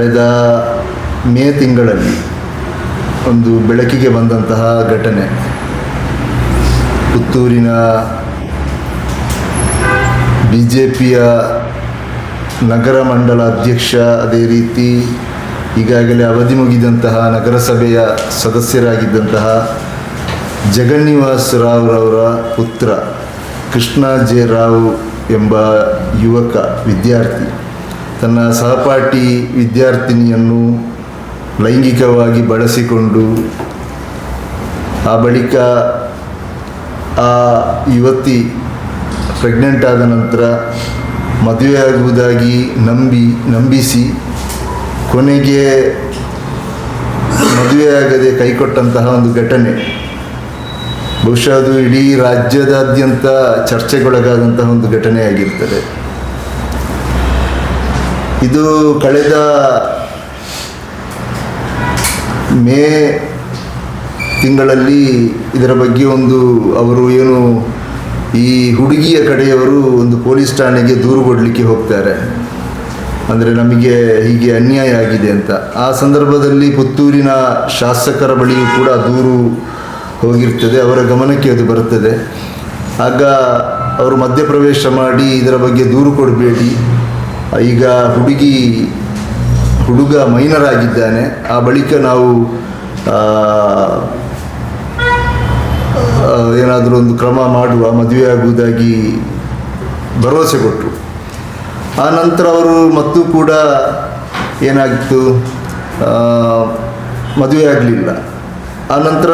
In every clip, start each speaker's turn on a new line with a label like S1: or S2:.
S1: ಕಳೆದ ಮೇ ತಿಂಗಳಲ್ಲಿ ಒಂದು ಬೆಳಕಿಗೆ ಬಂದಂತಹ ಘಟನೆ ಪುತ್ತೂರಿನ BJPಯ ನಗರ ಮಂಡಲ ಅಧ್ಯಕ್ಷ, ಅದೇ ರೀತಿ ಈಗಾಗಲೇ ಅವಧಿ ಮುಗಿದಂತಹ ನಗರಸಭೆಯ ಸದಸ್ಯರಾಗಿದ್ದಂತಹ ಜಗನ್ನಿವಾಸ್ ರಾವ್ರವರ ಪುತ್ರ ಕೃಷ್ಣ ಜೆ ರಾವ್ ಎಂಬ ಯುವಕ ವಿದ್ಯಾರ್ಥಿ ತನ್ನ ಸಹಪಾಠಿ ವಿದ್ಯಾರ್ಥಿನಿಯನ್ನು ಲೈಂಗಿಕವಾಗಿ ಬಳಸಿಕೊಂಡು ಆ ಬಳಿಕ ಆ ಯುವತಿ ಪ್ರೆಗ್ನೆಂಟ್ ಆದ ನಂತರ ಮದುವೆಯಾಗುವುದಾಗಿ ನಂಬಿಸಿ ಕೊನೆಗೆ ಮದುವೆಯಾಗದೆ ಕೈಕೊಟ್ಟಂತಹ ಒಂದು ಘಟನೆ. ಬಹುಶಃ ಅದು ಇಡೀ ರಾಜ್ಯದಾದ್ಯಂತ ಚರ್ಚೆಗೊಳಗಾದಂತಹ ಒಂದು ಘಟನೆಯಾಗಿರ್ತದೆ. ಇದು ಕಳೆದ ಮೇ ತಿಂಗಳಲ್ಲಿ ಇದರ ಬಗ್ಗೆ ಅವರು ಈ ಹುಡುಗಿಯ ಕಡೆಯವರು ಒಂದು ಪೊಲೀಸ್ ಠಾಣೆಗೆ ದೂರು ಕೊಡಲಿಕ್ಕೆ ಹೋಗ್ತಾರೆ. ಅಂದರೆ ನಮಗೆ ಹೀಗೆ ಅನ್ಯಾಯ ಆಗಿದೆ ಅಂತ. ಆ ಸಂದರ್ಭದಲ್ಲಿ ಪುತ್ತೂರಿನ ಶಾಸಕರ ಬಳಿಯೂ ಕೂಡ ದೂರು ಹೋಗಿರ್ತದೆ, ಅವರ ಗಮನಕ್ಕೆ ಅದು ಬರುತ್ತದೆ. ಆಗ ಅವರು ಮಧ್ಯಪ್ರವೇಶ ಮಾಡಿ ಇದರ ಬಗ್ಗೆ ದೂರು ಕೊಡಬೇಡಿ, ಈಗ ಹುಡುಗ ಮೈನರ್ ಆಗಿದ್ದಾನೆ, ಆ ಬಳಿಕ ನಾವು ಏನಾದರೂ ಒಂದು ಕ್ರಮ ಮಾಡುವ, ಮದುವೆ ಆಗುವುದಾಗಿ ಭರವಸೆ ಕೊಟ್ಟರು. ಆ ನಂತರ ಅವರು ಮತ್ತೂ ಕೂಡ ಏನಾಗಿತ್ತು, ಮದುವೆ ಆಗಲಿಲ್ಲ. ಆ ನಂತರ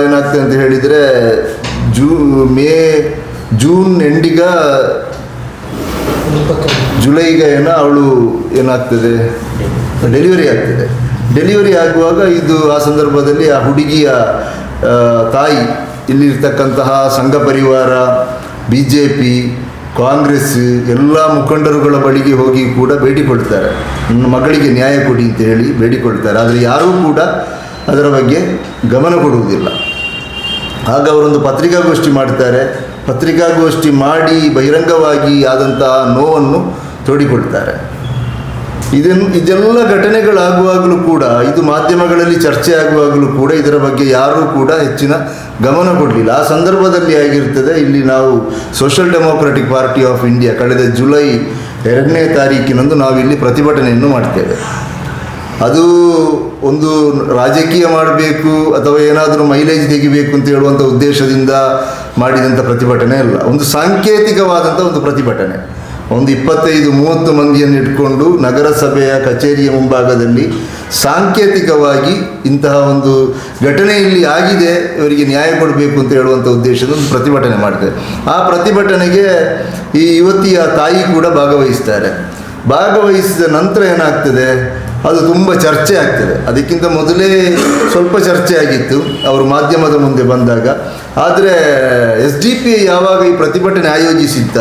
S1: ಏನಾಗ್ತದೆ ಅಂತ ಹೇಳಿದರೆ ಜೂನ್ ಎಂಡಿಗ ಜುಲೈಗ ಅವಳು ಏನಾಗ್ತದೆ, ಡೆಲಿವರಿ ಆಗ್ತದೆ. ಡೆಲಿವರಿ ಆಗುವಾಗ ಆ ಸಂದರ್ಭದಲ್ಲಿ ಆ ಹುಡುಗಿಯ ತಾಯಿ ಇಲ್ಲಿರ್ತಕ್ಕಂತಹ ಸಂಘ ಪರಿವಾರ, BJP, ಕಾಂಗ್ರೆಸ್ ಎಲ್ಲ ಮುಖಂಡರುಗಳ ಬಳಿಗೆ ಹೋಗಿ ಕೂಡ ಬೇಡಿಕೊಳ್ತಾರೆ, ನನ್ನ ಮಗಳಿಗೆ ನ್ಯಾಯ ಕೊಡಿ ಅಂತ ಹೇಳಿ ಬೇಡಿಕೊಳ್ತಾರೆ. ಆದರೆ ಯಾರೂ ಕೂಡ ಅದರ ಬಗ್ಗೆ ಗಮನ ಕೊಡುವುದಿಲ್ಲ. ಆಗ ಅವರೊಂದು ಪತ್ರಿಕಾಗೋಷ್ಠಿ ಮಾಡ್ತಾರೆ. ಪತ್ರಿಕಾಗೋಷ್ಠಿ ಮಾಡಿ ಬಹಿರಂಗವಾಗಿ ಆದಂತಹ ನೋವನ್ನು ತೋಡಿಕೊಳ್ತಾರೆ. ಇದೆಲ್ಲ ಘಟನೆಗಳಾಗುವಾಗಲೂ ಕೂಡ, ಇದು ಮಾಧ್ಯಮಗಳಲ್ಲಿ ಚರ್ಚೆ ಆಗುವಾಗಲೂ ಕೂಡ ಇದರ ಬಗ್ಗೆ ಯಾರೂ ಕೂಡ ಹೆಚ್ಚಿನ ಗಮನ ಕೊಡಲಿಲ್ಲ. ಆ ಸಂದರ್ಭದಲ್ಲಿ ಆಗಿರ್ತದೆ, ಇಲ್ಲಿ ನಾವು social democratic party of India ಕಳೆದ ಜುಲೈ 2ನೇ ತಾರೀಕಿನಂದು ನಾವಿಲ್ಲಿ ಪ್ರತಿಭಟನೆಯನ್ನು ಮಾಡ್ತೇವೆ. ಅದು ಒಂದು ರಾಜಕೀಯ ಮಾಡಬೇಕು ಅಥವಾ ಏನಾದರೂ ಮೈಲೇಜ್ ತೆಗಿಬೇಕು ಅಂತ ಹೇಳುವಂಥ ಉದ್ದೇಶದಿಂದ ಮಾಡಿದಂಥ ಪ್ರತಿಭಟನೆ ಅಲ್ಲ. ಒಂದು ಸಾಂಕೇತಿಕವಾದಂಥ ಒಂದು ಪ್ರತಿಭಟನೆ. ಒಂದು 25-30 ಮಂದಿಯನ್ನು ಇಟ್ಕೊಂಡು ನಗರಸಭೆಯ ಕಚೇರಿಯ ಮುಂಭಾಗದಲ್ಲಿ ಸಾಂಕೇತಿಕವಾಗಿ ಇಂತಹ ಒಂದು ಘಟನೆ ಇಲ್ಲಿ ಆಗಿದೆ, ಇವರಿಗೆ ನ್ಯಾಯ ಕೊಡಬೇಕು ಅಂತ ಹೇಳುವಂಥ ಉದ್ದೇಶದ ಒಂದು ಪ್ರತಿಭಟನೆ ಮಾಡ್ತಾರೆ. ಆ ಪ್ರತಿಭಟನೆಗೆ ಈ ಯುವತಿಯ ತಾಯಿ ಕೂಡ ಭಾಗವಹಿಸ್ತಾರೆ. ಭಾಗವಹಿಸಿದ ನಂತರ ಏನಾಗ್ತದೆ, ಅದು ತುಂಬ ಚರ್ಚೆ ಆಗ್ತದೆ. ಅದಕ್ಕಿಂತ ಮೊದಲೇ ಸ್ವಲ್ಪ ಚರ್ಚೆ ಆಗಿತ್ತು ಅವರು ಮಾಧ್ಯಮದ ಮುಂದೆ ಬಂದಾಗ. ಆದರೆ SDP ಯಾವಾಗ ಈ ಪ್ರತಿಭಟನೆ ಆಯೋಜಿಸಿದ್ದ,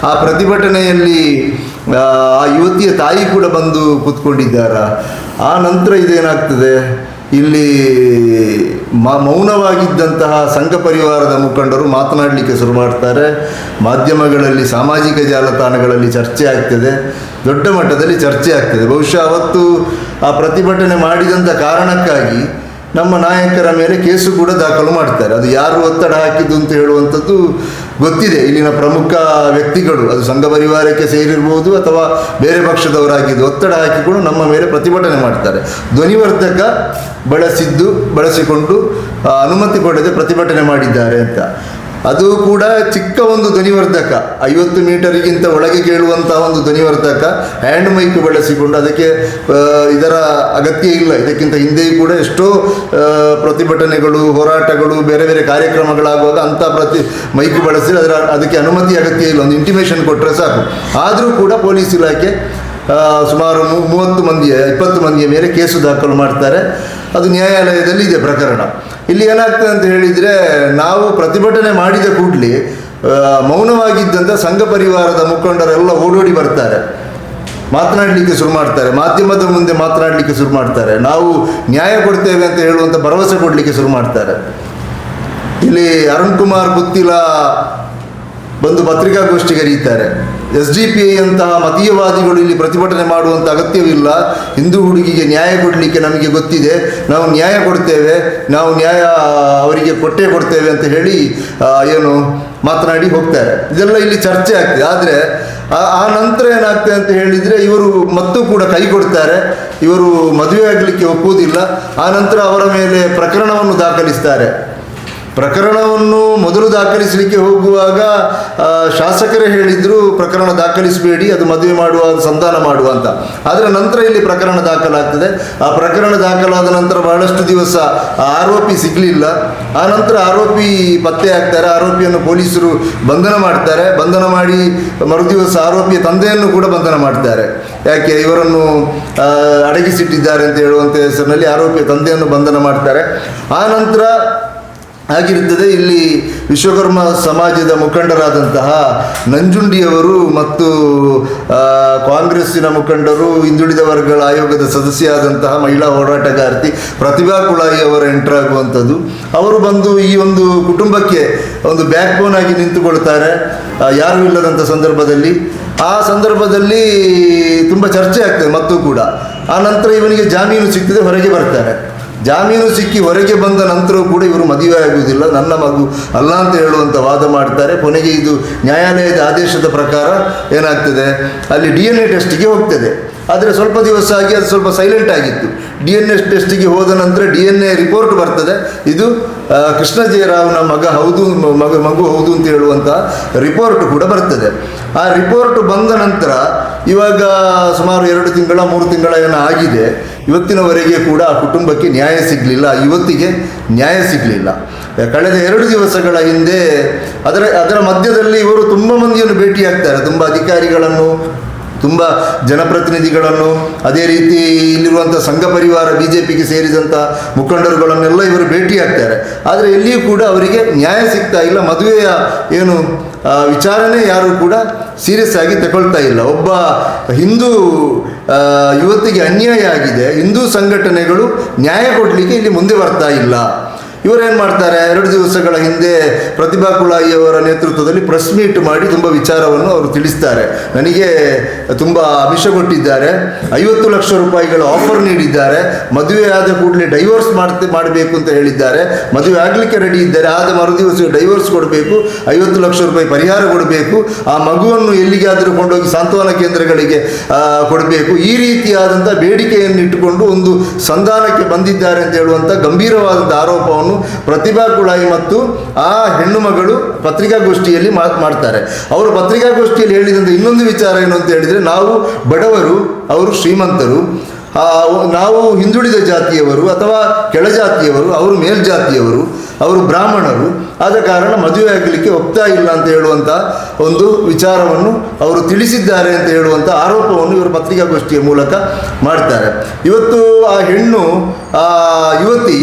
S1: ಆ ಪ್ರತಿಭಟನೆಯಲ್ಲಿ ಆ ಯುವತಿಯ ತಾಯಿ ಕೂಡ ಬಂದು ಕೂತ್ಕೊಂಡಿದ್ದಾರ. ಆ ನಂತರ ಇದೇನಾಗ್ತದೆ, ಇಲ್ಲಿ ಮೌನವಾಗಿದ್ದಂತಹ ಸಂಘ ಪರಿವಾರದ ಮುಖಂಡರು ಮಾತನಾಡಲಿಕ್ಕೆ ಶುರು ಮಾಡ್ತಾರೆ. ಮಾಧ್ಯಮಗಳಲ್ಲಿ, ಸಾಮಾಜಿಕ ಜಾಲತಾಣಗಳಲ್ಲಿ ಚರ್ಚೆ ಆಗ್ತದೆ, ದೊಡ್ಡ ಮಟ್ಟದಲ್ಲಿ ಚರ್ಚೆ ಆಗ್ತದೆ. ಬಹುಶಃ ಅವತ್ತು ಆ ಪ್ರತಿಭಟನೆ ಮಾಡಿದಂಥ ಕಾರಣಕ್ಕಾಗಿ ನಮ್ಮ ನಾಯಕರ ಮೇಲೆ ಕೇಸು ಕೂಡ ದಾಖಲು ಮಾಡ್ತಾರೆ. ಅದು ಯಾರು ಒತ್ತಡ ಹಾಕಿದ್ದು ಅಂತ ಹೇಳುವಂಥದ್ದು ಗೊತ್ತಿದೆ. ಇಲ್ಲಿನ ಪ್ರಮುಖ ವ್ಯಕ್ತಿಗಳು, ಅದು ಸಂಘ ಪರಿವಾರಕ್ಕೆ ಸೇರಿರ್ಬೋದು ಅಥವಾ ಬೇರೆ ಪಕ್ಷದವರಾಗಿದ್ದು, ಒತ್ತಡ ಹಾಕಿಕೊಂಡು ನಮ್ಮ ಮೇಲೆ ಪ್ರತಿಭಟನೆ ಮಾಡ್ತಾರೆ. ಧ್ವನಿವರ್ಧಕ ಬಳಸಿಕೊಂಡು ಅನುಮತಿ ಕೊಡದೆ ಪ್ರತಿಭಟನೆ ಮಾಡಿದ್ದಾರೆ ಅಂತ. ಅದು ಕೂಡ ಚಿಕ್ಕ ಒಂದು ಧ್ವನಿವರ್ಧಕ, 50 ಮೀಟರಿಗಿಂತ ಒಳಗೆ ಕೇಳುವಂತಹ ಒಂದು ಧ್ವನಿವರ್ಧಕ, ಹ್ಯಾಂಡ್ ಮೈಕ್ ಬಳಸಿಕೊಂಡು, ಅದಕ್ಕೆ ಇದರ ಅಗತ್ಯ ಇಲ್ಲ. ಇದಕ್ಕಿಂತ ಹಿಂದೆಯೂ ಕೂಡ ಎಷ್ಟೋ ಪ್ರತಿಭಟನೆಗಳು, ಹೋರಾಟಗಳು, ಬೇರೆ ಬೇರೆ ಕಾರ್ಯಕ್ರಮಗಳಾಗುವಾಗ ಅಂಥ ಮೈಕ್ ಬಳಸಿ ಅದಕ್ಕೆ ಅನುಮತಿ ಅಗತ್ಯ ಇಲ್ಲ, ಒಂದು ಇಂಟಿಮೇಷನ್ ಕೊಟ್ಟರೆ ಸಾಕು. ಆದರೂ ಕೂಡ ಪೊಲೀಸ್ ಇಲಾಖೆ ಸುಮಾರು 20 ಮಂದಿಯ ಮೇಲೆ ಕೇಸು ದಾಖಲು ಮಾಡ್ತಾರೆ. ಅದು ನ್ಯಾಯಾಲಯದಲ್ಲಿ ಇದೆ ಪ್ರಕರಣ. ಇಲ್ಲಿ ಏನಾಗ್ತದೆ ಅಂತ ಹೇಳಿದರೆ, ನಾವು ಪ್ರತಿಭಟನೆ ಮಾಡಿದ ಕೂಡಲೇ ಮೌನವಾಗಿದ್ದಂಥ ಸಂಘ ಪರಿವಾರದ ಮುಖಂಡರೆಲ್ಲ ಓಡೋಡಿ ಬರ್ತಾರೆ, ಮಾತನಾಡಲಿಕ್ಕೆ ಶುರು ಮಾಡ್ತಾರೆ, ಮಾಧ್ಯಮದ ಮುಂದೆ ಮಾತನಾಡಲಿಕ್ಕೆ ಶುರು ಮಾಡ್ತಾರೆ, ನಾವು ನ್ಯಾಯ ಕೊಡ್ತೇವೆ ಅಂತ ಹೇಳುವಂಥ ಭರವಸೆ ಕೊಡಲಿಕ್ಕೆ ಶುರು ಮಾಡ್ತಾರೆ. ಇಲ್ಲಿ ಅರುಣ್ ಕುಮಾರ್ ಪುತ್ತಿಲ ಬಂದು ಪತ್ರಿಕಾಗೋಷ್ಠಿ ಕರೀತಾರೆ. SDPI ಅಂತಹ ಮತೀಯವಾದಿಗಳು ಇಲ್ಲಿ ಪ್ರತಿಭಟನೆ ಮಾಡುವಂಥ ಅಗತ್ಯವಿಲ್ಲ. ಹಿಂದೂ ಹುಡುಗಿಗೆ ನ್ಯಾಯ ಕೊಡಲಿಕ್ಕೆ ನಮಗೆ ಗೊತ್ತಿದೆ, ನಾವು ನ್ಯಾಯ ಕೊಡ್ತೇವೆ, ನಾವು ನ್ಯಾಯ ಅವರಿಗೆ ಕೊಟ್ಟೇ ಕೊಡ್ತೇವೆ ಅಂತ ಹೇಳಿ ಏನು ಮಾತನಾಡಿ ಹೋಗ್ತಾರೆ. ಇದೆಲ್ಲ ಇಲ್ಲಿ ಚರ್ಚೆ ಆಗ್ತದೆ. ಆದರೆ ಆ ನಂತರ ಏನಾಗ್ತದೆ ಅಂತ ಹೇಳಿದರೆ ಇವರು ಮತ್ತೂ ಕೂಡ ಕೈ ಕೊಡ್ತಾರೆ, ಇವರು ಮದುವೆ ಆಗಲಿಕ್ಕೆ ಒಪ್ಪುವುದಿಲ್ಲ. ಆ ನಂತರ ಅವರ ಮೇಲೆ ಪ್ರಕರಣವನ್ನು ದಾಖಲಿಸ್ತಾರೆ. ಪ್ರಕರಣವನ್ನು ಮೊದಲು ದಾಖಲಿಸಲಿಕ್ಕೆ ಹೋಗುವಾಗ ಶಾಸಕರೇ ಹೇಳಿದರು ಪ್ರಕರಣ ದಾಖಲಿಸಬೇಡಿ, ಅದು ಮದುವೆ ಮಾಡುವ ಸಂಧಾನ ಮಾಡುವ ಅಂತ. ಅದರ ನಂತರ ಇಲ್ಲಿ ಪ್ರಕರಣ ದಾಖಲಾಗ್ತದೆ. ಆ ಪ್ರಕರಣ ದಾಖಲಾದ ನಂತರ ಬಹಳಷ್ಟು ದಿವಸ ಆರೋಪಿ ಸಿಗಲಿಲ್ಲ. ಆ ನಂತರ ಆರೋಪಿ ಪತ್ತೆ ಆಗ್ತಾರೆ. ಆರೋಪಿಯನ್ನು ಪೊಲೀಸರು ಬಂಧನ ಮಾಡ್ತಾರೆ. ಬಂಧನ ಮಾಡಿ ಮರುದಿವಸ ಆರೋಪಿಯ ತಂದೆಯನ್ನು ಕೂಡ ಬಂಧನ ಮಾಡ್ತಾರೆ. ಯಾಕೆ ಇವರನ್ನು ಅಡಗಿಸಿಟ್ಟಿದ್ದಾರೆ ಅಂತ ಹೇಳುವಂಥ ಹೆಸರಿನಲ್ಲಿ ಆರೋಪಿಯ ತಂದೆಯನ್ನು ಬಂಧನ ಮಾಡ್ತಾರೆ. ಆ ನಂತರ ಆಗಿರುತ್ತದೆ ಇಲ್ಲಿ ವಿಶ್ವಕರ್ಮ ಸಮಾಜದ ಮುಖಂಡರಾದಂತಹ ನಂಜುಂಡಿಯವರು ಮತ್ತು ಕಾಂಗ್ರೆಸ್ಸಿನ ಮುಖಂಡರು, ಹಿಂದುಳಿದ ವರ್ಗಗಳ ಆಯೋಗದ ಸದಸ್ಯರಾದಂತಹ ಮಹಿಳಾ ಹೋರಾಟಗಾರ್ತಿ ಪ್ರತಿಭಾ ಕುಳಾಯಿ ಅವರ ಎಂಟರ್ ಆಗುವಂಥದ್ದು. ಅವರು ಬಂದು ಈ ಒಂದು ಕುಟುಂಬಕ್ಕೆ ಒಂದು ಬ್ಯಾಕ್ ಬೋನ್ ಆಗಿ ನಿಂತುಕೊಳ್ತಾರೆ ಯಾರೂ ಇಲ್ಲದಂಥ ಸಂದರ್ಭದಲ್ಲಿ. ಆ ಸಂದರ್ಭದಲ್ಲಿ ತುಂಬ ಚರ್ಚೆ ಆಗ್ತದೆ ಮತ್ತೂ ಕೂಡ. ಆ ನಂತರ ಇವನಿಗೆ ಜಾಮೀನು ಸಿಗ್ತದೆ, ಹೊರಗೆ ಬರ್ತಾರೆ. ಜಾಮೀನು ಸಿಕ್ಕಿ ಹೊರಗೆ ಬಂದ ನಂತರವೂ ಕೂಡ ಇವರು ಮದುವೆ ಆಗುವುದಿಲ್ಲ, ನನ್ನ ಮಗು ಅಲ್ಲ ಅಂತ ಹೇಳುವಂಥ ವಾದ ಮಾಡ್ತಾರೆ. ಕೊನೆಗೆ ಇದು ನ್ಯಾಯಾಲಯದ ಆದೇಶದ ಪ್ರಕಾರ ಏನಾಗ್ತದೆ, ಅಲ್ಲಿ DNA ಟೆಸ್ಟಿಗೆ ಹೋಗ್ತದೆ. ಆದರೆ ಸ್ವಲ್ಪ ದಿವಸ ಆಗಿ ಅದು ಸ್ವಲ್ಪ ಸೈಲೆಂಟ್ ಆಗಿತ್ತು. DNA ಟೆಸ್ಟಿಗೆ ಹೋದ ನಂತರ DNA ರಿಪೋರ್ಟ್ ಬರ್ತದೆ, ಇದು ಕೃಷ್ಣ ಜಯರಾವ್ನ ಮಗು ಹೌದು ಅಂತ ಹೇಳುವಂಥ ರಿಪೋರ್ಟ್ ಕೂಡ ಬರ್ತದೆ. ಆ ರಿಪೋರ್ಟ್ ಬಂದ ನಂತರ ಇವಾಗ ಸುಮಾರು 2 ತಿಂಗಳ 3 ತಿಂಗಳ ಏನೋ ಆಗಿದೆ. ಇವತ್ತಿನವರೆಗೆ ಕೂಡ ಆ ಕುಟುಂಬಕ್ಕೆ ನ್ಯಾಯ ಸಿಗಲಿಲ್ಲ, ಯುವತಿಗೆ ನ್ಯಾಯ ಸಿಗಲಿಲ್ಲ. ಕಳೆದ 2 ದಿವಸಗಳ ಹಿಂದೆ ಅದರ ಮಧ್ಯದಲ್ಲಿ ಇವರು ತುಂಬ ಮಂದಿಯನ್ನು ಭೇಟಿಯಾಗ್ತಾರೆ, ತುಂಬ ಅಧಿಕಾರಿಗಳನ್ನು, ತುಂಬ ಜನಪ್ರತಿನಿಧಿಗಳನ್ನು, ಅದೇ ರೀತಿ ಇಲ್ಲಿರುವಂಥ ಸಂಘ ಪರಿವಾರ BJPಗೆ ಸೇರಿದಂಥ ಮುಖಂಡರುಗಳನ್ನೆಲ್ಲ ಇವರು ಭೇಟಿಯಾಗ್ತಾರೆ. ಆದರೆ ಎಲ್ಲಿಯೂ ಕೂಡ ಅವರಿಗೆ ನ್ಯಾಯ ಸಿಗ್ತಾ ಇಲ್ಲ. ಮದುವೆಯ ಏನು ವಿಚಾರನೆ ಯಾರೂ ಕೂಡ ಸೀರಿಯಸ್ ಆಗಿ ತಗೊಳ್ತಾ ಇಲ್ಲ. ಒಬ್ಬ ಹಿಂದೂ ಯುವತಿಗೆ ಅನ್ಯಾಯ ಆಗಿದೆ, ಹಿಂದೂ ಸಂಘಟನೆಗಳು ನ್ಯಾಯ ಕೊಡಲಿಕ್ಕೆ ಇಲ್ಲಿ ಮುಂದೆ ಬರ್ತಾ ಇಲ್ಲ. ಇವರೇನು ಮಾಡ್ತಾರೆ, 2 ದಿವಸಗಳ ಹಿಂದೆ ಪ್ರತಿಭಾ ಕುಳಾಯಿ ಅವರ ನೇತೃತ್ವದಲ್ಲಿ ಪ್ರೆಸ್ ಮೀಟ್ ಮಾಡಿ ತುಂಬ ವಿಚಾರವನ್ನು ಅವರು ತಿಳಿಸ್ತಾರೆ. ನನಗೆ ತುಂಬ ಆಮಿಷ ಕೊಟ್ಟಿದ್ದಾರೆ, 50 ಲಕ್ಷ ರೂಪಾಯಿಗಳ ಆಫರ್ ನೀಡಿದ್ದಾರೆ, ಮದುವೆ ಆದ ಕೂಡಲೇ ಡೈವೋರ್ಸ್ ಮಾಡಬೇಕು ಅಂತ ಹೇಳಿದ್ದಾರೆ, ಮದುವೆ ಆಗಲಿಕ್ಕೆ ರೆಡಿ ಇದ್ದಾರೆ, ಆದ ಮರುದಿವಸ ಡೈವೋರ್ಸ್ ಕೊಡಬೇಕು, 50 ಲಕ್ಷ ರೂಪಾಯಿ ಪರಿಹಾರ ಕೊಡಬೇಕು, ಆ ಮಗುವನ್ನು ಎಲ್ಲಿಗಾದರೂ ಕೊಂಡೋಗಿ ಸಾಂತ್ವನ ಕೇಂದ್ರಗಳಿಗೆ ಕೊಡಬೇಕು. ಈ ರೀತಿಯಾದಂಥ ಬೇಡಿಕೆಯನ್ನು ಇಟ್ಟುಕೊಂಡು ಒಂದು ಸಂಧಾನಕ್ಕೆ ಬಂದಿದ್ದಾರೆ ಅಂತ ಹೇಳುವಂಥ ಗಂಭೀರವಾದಂಥ ಆರೋಪವನ್ನು ಪ್ರತಿಭಾ ಕುಳಾಯಿ ಮತ್ತು ಆ ಹೆಣ್ಣು ಮಗಳು ಪತ್ರಿಕಾಗೋಷ್ಠಿಯಲ್ಲಿ ಮಾಡ್ತಾರೆ. ಅವರು ಪತ್ರಿಕಾಗೋಷ್ಠಿಯಲ್ಲಿ ಹೇಳಿದಂಥ ಇನ್ನೊಂದು ವಿಚಾರ ಏನು ಅಂತ ಹೇಳಿದರೆ, ನಾವು ಬಡವರು, ಅವರು ಶ್ರೀಮಂತರು, ನಾವು ಹಿಂದುಳಿದ ಜಾತಿಯವರು ಅಥವಾ ಕೆಳಜಾತಿಯವರು, ಅವರು ಮೇಲ್ಜಾತಿಯವರು, ಅವರು ಬ್ರಾಹ್ಮಣರು, ಆದ ಕಾರಣ ಮದುವೆ ಆಗಲಿಕ್ಕೆ ಒಪ್ತಾ ಇಲ್ಲ ಅಂತ ಹೇಳುವಂಥ ಒಂದು ವಿಚಾರವನ್ನು ಅವರು ತಿಳಿಸಿದ್ದಾರೆ ಅಂತ ಹೇಳುವಂಥ ಆರೋಪವನ್ನು ಇವರು ಪತ್ರಿಕಾಗೋಷ್ಠಿಯ ಮೂಲಕ ಮಾಡ್ತಾರೆ. ಇವತ್ತು ಆ ಯುವತಿ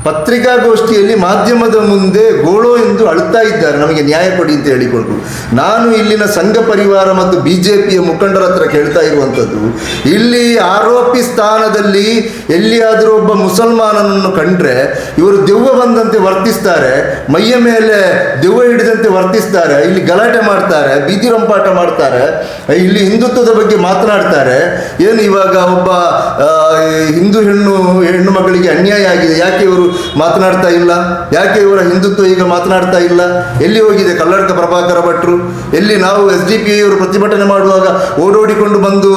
S1: ಪತ್ರಿಕಾಗೋಷ್ಠಿಯಲ್ಲಿ ಮಾಧ್ಯಮದ ಮುಂದೆ ಗೋಳೋ ಎಂದು ಅಳುತ್ತಾ ಇದ್ದಾರೆ, ನಮಗೆ ನ್ಯಾಯ ಕೊಡಿ ಅಂತ ಹೇಳಿಕೊಂಡು. ನಾನು ಇಲ್ಲಿನ ಸಂಘ ಪರಿವಾರ ಮತ್ತು BJPಯ ಮುಖಂಡರ ಹತ್ರ ಕೇಳ್ತಾ ಇರುವಂಥದ್ದು, ಇಲ್ಲಿ ಆರೋಪಿ ಸ್ಥಾನದಲ್ಲಿ ಎಲ್ಲಿಯಾದರೂ ಒಬ್ಬ ಮುಸಲ್ಮಾನನನ್ನು ಕಂಡ್ರೆ ಇವರು ದೆವ್ವ ಬಂದಂತೆ ವರ್ತಿಸ್ತಾರೆ, ಮೈಯ ಮೇಲೆ ದೆವ್ವ ಹಿಡಿದಂತೆ ವರ್ತಿಸ್ತಾರೆ, ಇಲ್ಲಿ ಗಲಾಟೆ ಮಾಡ್ತಾರೆ, ಬೀದಿ ರಂಪಾಟ ಮಾಡ್ತಾರೆ, ಇಲ್ಲಿ ಹಿಂದುತ್ವದ ಬಗ್ಗೆ ಮಾತನಾಡ್ತಾರೆ. ಏನು ಇವಾಗ ಒಬ್ಬ ಹಿಂದೂ ಹೆಣ್ಣು ಮಗಳಿಗೆ ಅನ್ಯಾಯ ಆಗಿದೆ, ಯಾಕೆ ಇವರು ಮಾತನಾಡ್ತಾ ಇಲ್ಲ? ಯಾಕೆ ಇವರ ಹಿಂದುತ್ವ ಈಗ ಮಾತನಾಡ್ತಾ ಇಲ್ಲ? ಎಲ್ಲಿ ಹೋಗಿದೆ ಕಲ್ಲಡ್ಕ ಪ್ರಭಾಕರ ಭಟ್ರು? ಎಲ್ಲಿ ನಾವು SDPI ಅವರು ಪ್ರತಿಭಟನೆ ಮಾಡುವಾಗ ಓಡೋಡಿಕೊಂಡು ಬಂದು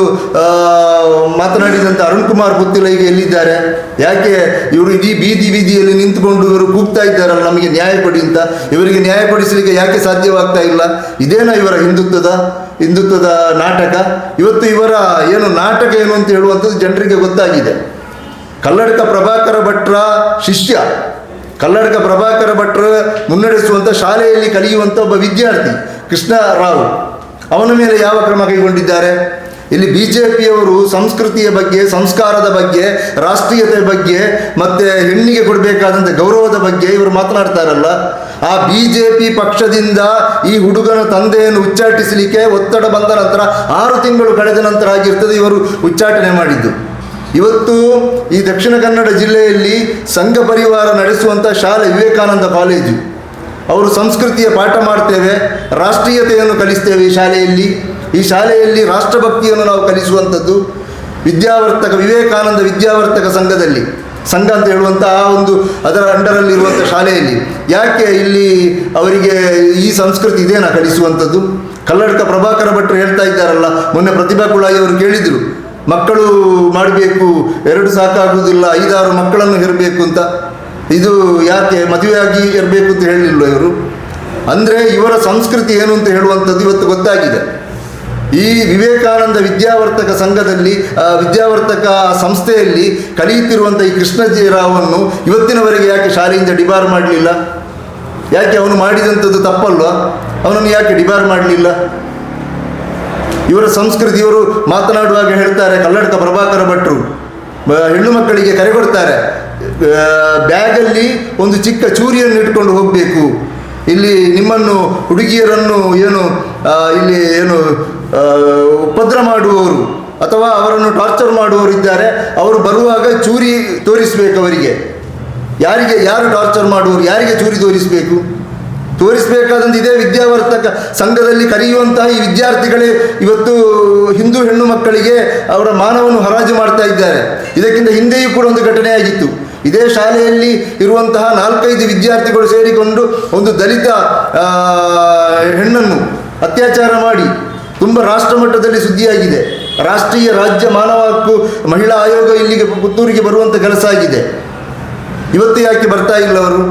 S1: ಮಾತನಾಡಿದಂಥ ಅರುಣ್ ಕುಮಾರ್ ಪುತ್ತಿಲ ಈಗ ಎಲ್ಲಿದ್ದಾರೆ? ಯಾಕೆ ಇವರು ಇಡೀ ಬೀದಿಯಲ್ಲಿ ನಿಂತುಕೊಂಡು ಇವರು ಕೂಗ್ತಾ ಇದ್ದಾರಲ್ಲ ನಮಗೆ ನ್ಯಾಯ ಕೊಡಿ ಅಂತ? ಇವರಿಗೆ ನ್ಯಾಯ ಕೊಡಿಸಲಿಕ್ಕೆ ಯಾಕೆ ಸಾಧ್ಯವಾಗ್ತಾ ಇಲ್ಲ? ಇದೇನಾ ಇವರ ಹಿಂದುತ್ವದ ನಾಟಕ? ಇವತ್ತು ಇವರ ಏನು ನಾಟಕ ಏನು ಅಂತ ಹೇಳುವಂಥದ್ದು ಜನರಿಗೆ ಗೊತ್ತಾಗಿದೆ. ಕಲ್ಲಡ್ಕ ಪ್ರಭಾಕರ ಭಟ್ರ ಶಿಷ್ಯ, ಕಲ್ಲಡ್ಕ ಪ್ರಭಾಕರ ಭಟ್ರ ಮುನ್ನಡೆಸುವಂಥ ಶಾಲೆಯಲ್ಲಿ ಕಲಿಯುವಂಥ ಒಬ್ಬ ವಿದ್ಯಾರ್ಥಿ ಕೃಷ್ಣರಾವ್, ಅವನ ಮೇಲೆ ಯಾವ ಕ್ರಮ ಕೈಗೊಂಡಿದ್ದಾರೆ? ಇಲ್ಲಿ BJPಯವರು ಸಂಸ್ಕೃತಿಯ ಬಗ್ಗೆ, ಸಂಸ್ಕಾರದ ಬಗ್ಗೆ, ರಾಷ್ಟ್ರೀಯತೆ ಬಗ್ಗೆ ಮತ್ತು ಹೆಣ್ಣಿಗೆ ಕೊಡಬೇಕಾದಂಥ ಗೌರವದ ಬಗ್ಗೆ ಇವರು ಮಾತನಾಡ್ತಾರಲ್ಲ, ಆ BJP ಪಕ್ಷದಿಂದ ಈ ಹುಡುಗನ ತಂದೆಯನ್ನು ಉಚ್ಚಾಟಿಸಲಿಕ್ಕೆ ಒತ್ತಡ ಬಂದ ನಂತರ 6 ತಿಂಗಳು ಕಳೆದ ನಂತರ ಆಗಿರ್ತದೆ ಇವರು ಉಚ್ಚಾಟನೆ ಮಾಡಿದ್ದು. ಇವತ್ತು ಈ ದಕ್ಷಿಣ ಕನ್ನಡ ಜಿಲ್ಲೆಯಲ್ಲಿ ಸಂಘ ಪರಿವಾರ ನಡೆಸುವಂಥ ಶಾಲೆ ವಿವೇಕಾನಂದ ಕಾಲೇಜು, ಅವರು ಸಂಸ್ಕೃತಿಯ ಪಾಠ ಮಾಡ್ತೇವೆ, ರಾಷ್ಟ್ರೀಯತೆಯನ್ನು ಕಲಿಸ್ತೇವೆ ಈ ಶಾಲೆಯಲ್ಲಿ, ಈ ಶಾಲೆಯಲ್ಲಿ ರಾಷ್ಟ್ರಭಕ್ತಿಯನ್ನು ನಾವು ಕಲಿಸುವಂಥದ್ದು ವಿವೇಕಾನಂದ ವಿದ್ಯಾವರ್ತಕ ಸಂಘ ಅಂತ ಹೇಳುವಂಥ ಆ ಒಂದು ಅದರ ಅಂಡರಲ್ಲಿರುವಂಥ ಶಾಲೆಯಲ್ಲಿ ಯಾಕೆ ಇಲ್ಲಿ ಅವರಿಗೆ ಈ ಸಂಸ್ಕೃತಿ ಇದೇನಾ ಕಲಿಸುವಂಥದ್ದು? ಕಲ್ಲಡ್ಕ ಪ್ರಭಾಕರ ಭಟ್ರು ಹೇಳ್ತಾ ಇದ್ದಾರಲ್ಲ, ಮೊನ್ನೆ ಪ್ರತಿಭಾ ಕುಳಾಯಿ ಅವರು ಕೇಳಿದರು, ಮಕ್ಕಳು ಮಾಡಬೇಕು, 2 ಸಾಕಾಗುವುದಿಲ್ಲ, 5-6 ಮಕ್ಕಳನ್ನು ಹೆರಬೇಕು ಅಂತ. ಇದು ಯಾಕೆ ಮದುವೆಯಾಗಿ ಇರಬೇಕು ಅಂತ ಹೇಳಿಲ್ಲ ಇವರು? ಅಂದರೆ ಇವರ ಸಂಸ್ಕೃತಿ ಏನು ಅಂತ ಹೇಳುವಂಥದ್ದು ಇವತ್ತು ಗೊತ್ತಾಗಿದೆ. ಈ ವಿವೇಕಾನಂದ ವಿದ್ಯಾವರ್ತಕ ಸಂಘದಲ್ಲಿ ವಿದ್ಯಾವರ್ತಕ ಸಂಸ್ಥೆಯಲ್ಲಿ ಕಲಿಯುತ್ತಿರುವಂಥ ಈ ಕೃಷ್ಣಜಿ ರಾವನ್ನು ಇವತ್ತಿನವರೆಗೆ ಯಾಕೆ ಶಾಲೆಯಿಂದ ಡಿಬಾರ್ ಮಾಡಲಿಲ್ಲ? ಯಾಕೆ ಅವನು ಮಾಡಿದಂಥದ್ದು ತಪ್ಪಲ್ವಾ? ಅವನನ್ನು ಯಾಕೆ ಡಿಬಾರ್ ಮಾಡಲಿಲ್ಲ? ಇವರ ಸಂಸ್ಕೃತಿ, ಇವರು ಮಾತನಾಡುವಾಗ ಹೇಳ್ತಾರೆ, ಕಲ್ಲಡ್ಕ ಪ್ರಭಾಕರ ಭಟ್ರು ಹೆಣ್ಣು ಮಕ್ಕಳಿಗೆ ಕರೆ ಕೊಡ್ತಾರೆ, ಬ್ಯಾಗಲ್ಲಿ ಒಂದು ಚಿಕ್ಕ ಚೂರಿಯನ್ನು ಇಟ್ಕೊಂಡು ಹೋಗಬೇಕು, ಇಲ್ಲಿ ನಿಮ್ಮನ್ನು ಹುಡುಗಿಯರನ್ನು ಉಪದ್ರ ಮಾಡುವವರು ಅಥವಾ ಅವರನ್ನು ಟಾರ್ಚರ್ ಮಾಡುವವರು ಇದ್ದಾರೆ, ಅವರು ಬರುವಾಗ ಚೂರಿ ತೋರಿಸಬೇಕು ಅವರಿಗೆ. ಯಾರು ಟಾರ್ಚರ್ ಮಾಡುವವರು, ಯಾರಿಗೆ ಚೂರಿ ತೋರಿಸಬೇಕಾದಂಥ ಇದೇ ವಿದ್ಯಾವರ್ತಕ ಸಂಘದಲ್ಲಿ ಕರೆಯುವಂತಹ ಈ ವಿದ್ಯಾರ್ಥಿಗಳೇ ಇವತ್ತು ಹಿಂದೂ ಹೆಣ್ಣು ಮಕ್ಕಳಿಗೆ ಅವರ ಮಾನವನ್ನು ಹರಾಜು ಮಾಡ್ತಾ ಇದ್ದಾರೆ. ಇದಕ್ಕಿಂತ ಹಿಂದೆಯೂ ಕೂಡ ಒಂದು ಘಟನೆ ಆಗಿತ್ತು. ಇದೇ ಶಾಲೆಯಲ್ಲಿ ಇರುವಂತಹ 4-5 ವಿದ್ಯಾರ್ಥಿಗಳು ಸೇರಿಕೊಂಡು ಒಂದು ದಲಿತ ಹೆಣ್ಣನ್ನು ಅತ್ಯಾಚಾರ ಮಾಡಿ ತುಂಬ ರಾಷ್ಟ್ರ ಮಟ್ಟದಲ್ಲಿ ಸುದ್ದಿಯಾಗಿದೆ. ರಾಷ್ಟ್ರೀಯ ರಾಜ್ಯ ಮಾನವ ಹಕ್ಕು ಮಹಿಳಾ ಆಯೋಗ ಇಲ್ಲಿಗೆ ಪುತ್ತೂರಿಗೆ ಬರುವಂಥ ಕೆಲಸ ಆಗಿದೆ. ಇವತ್ತು ಯಾಕೆ ಬರ್ತಾ ಇಲ್ಲ ಅವರು?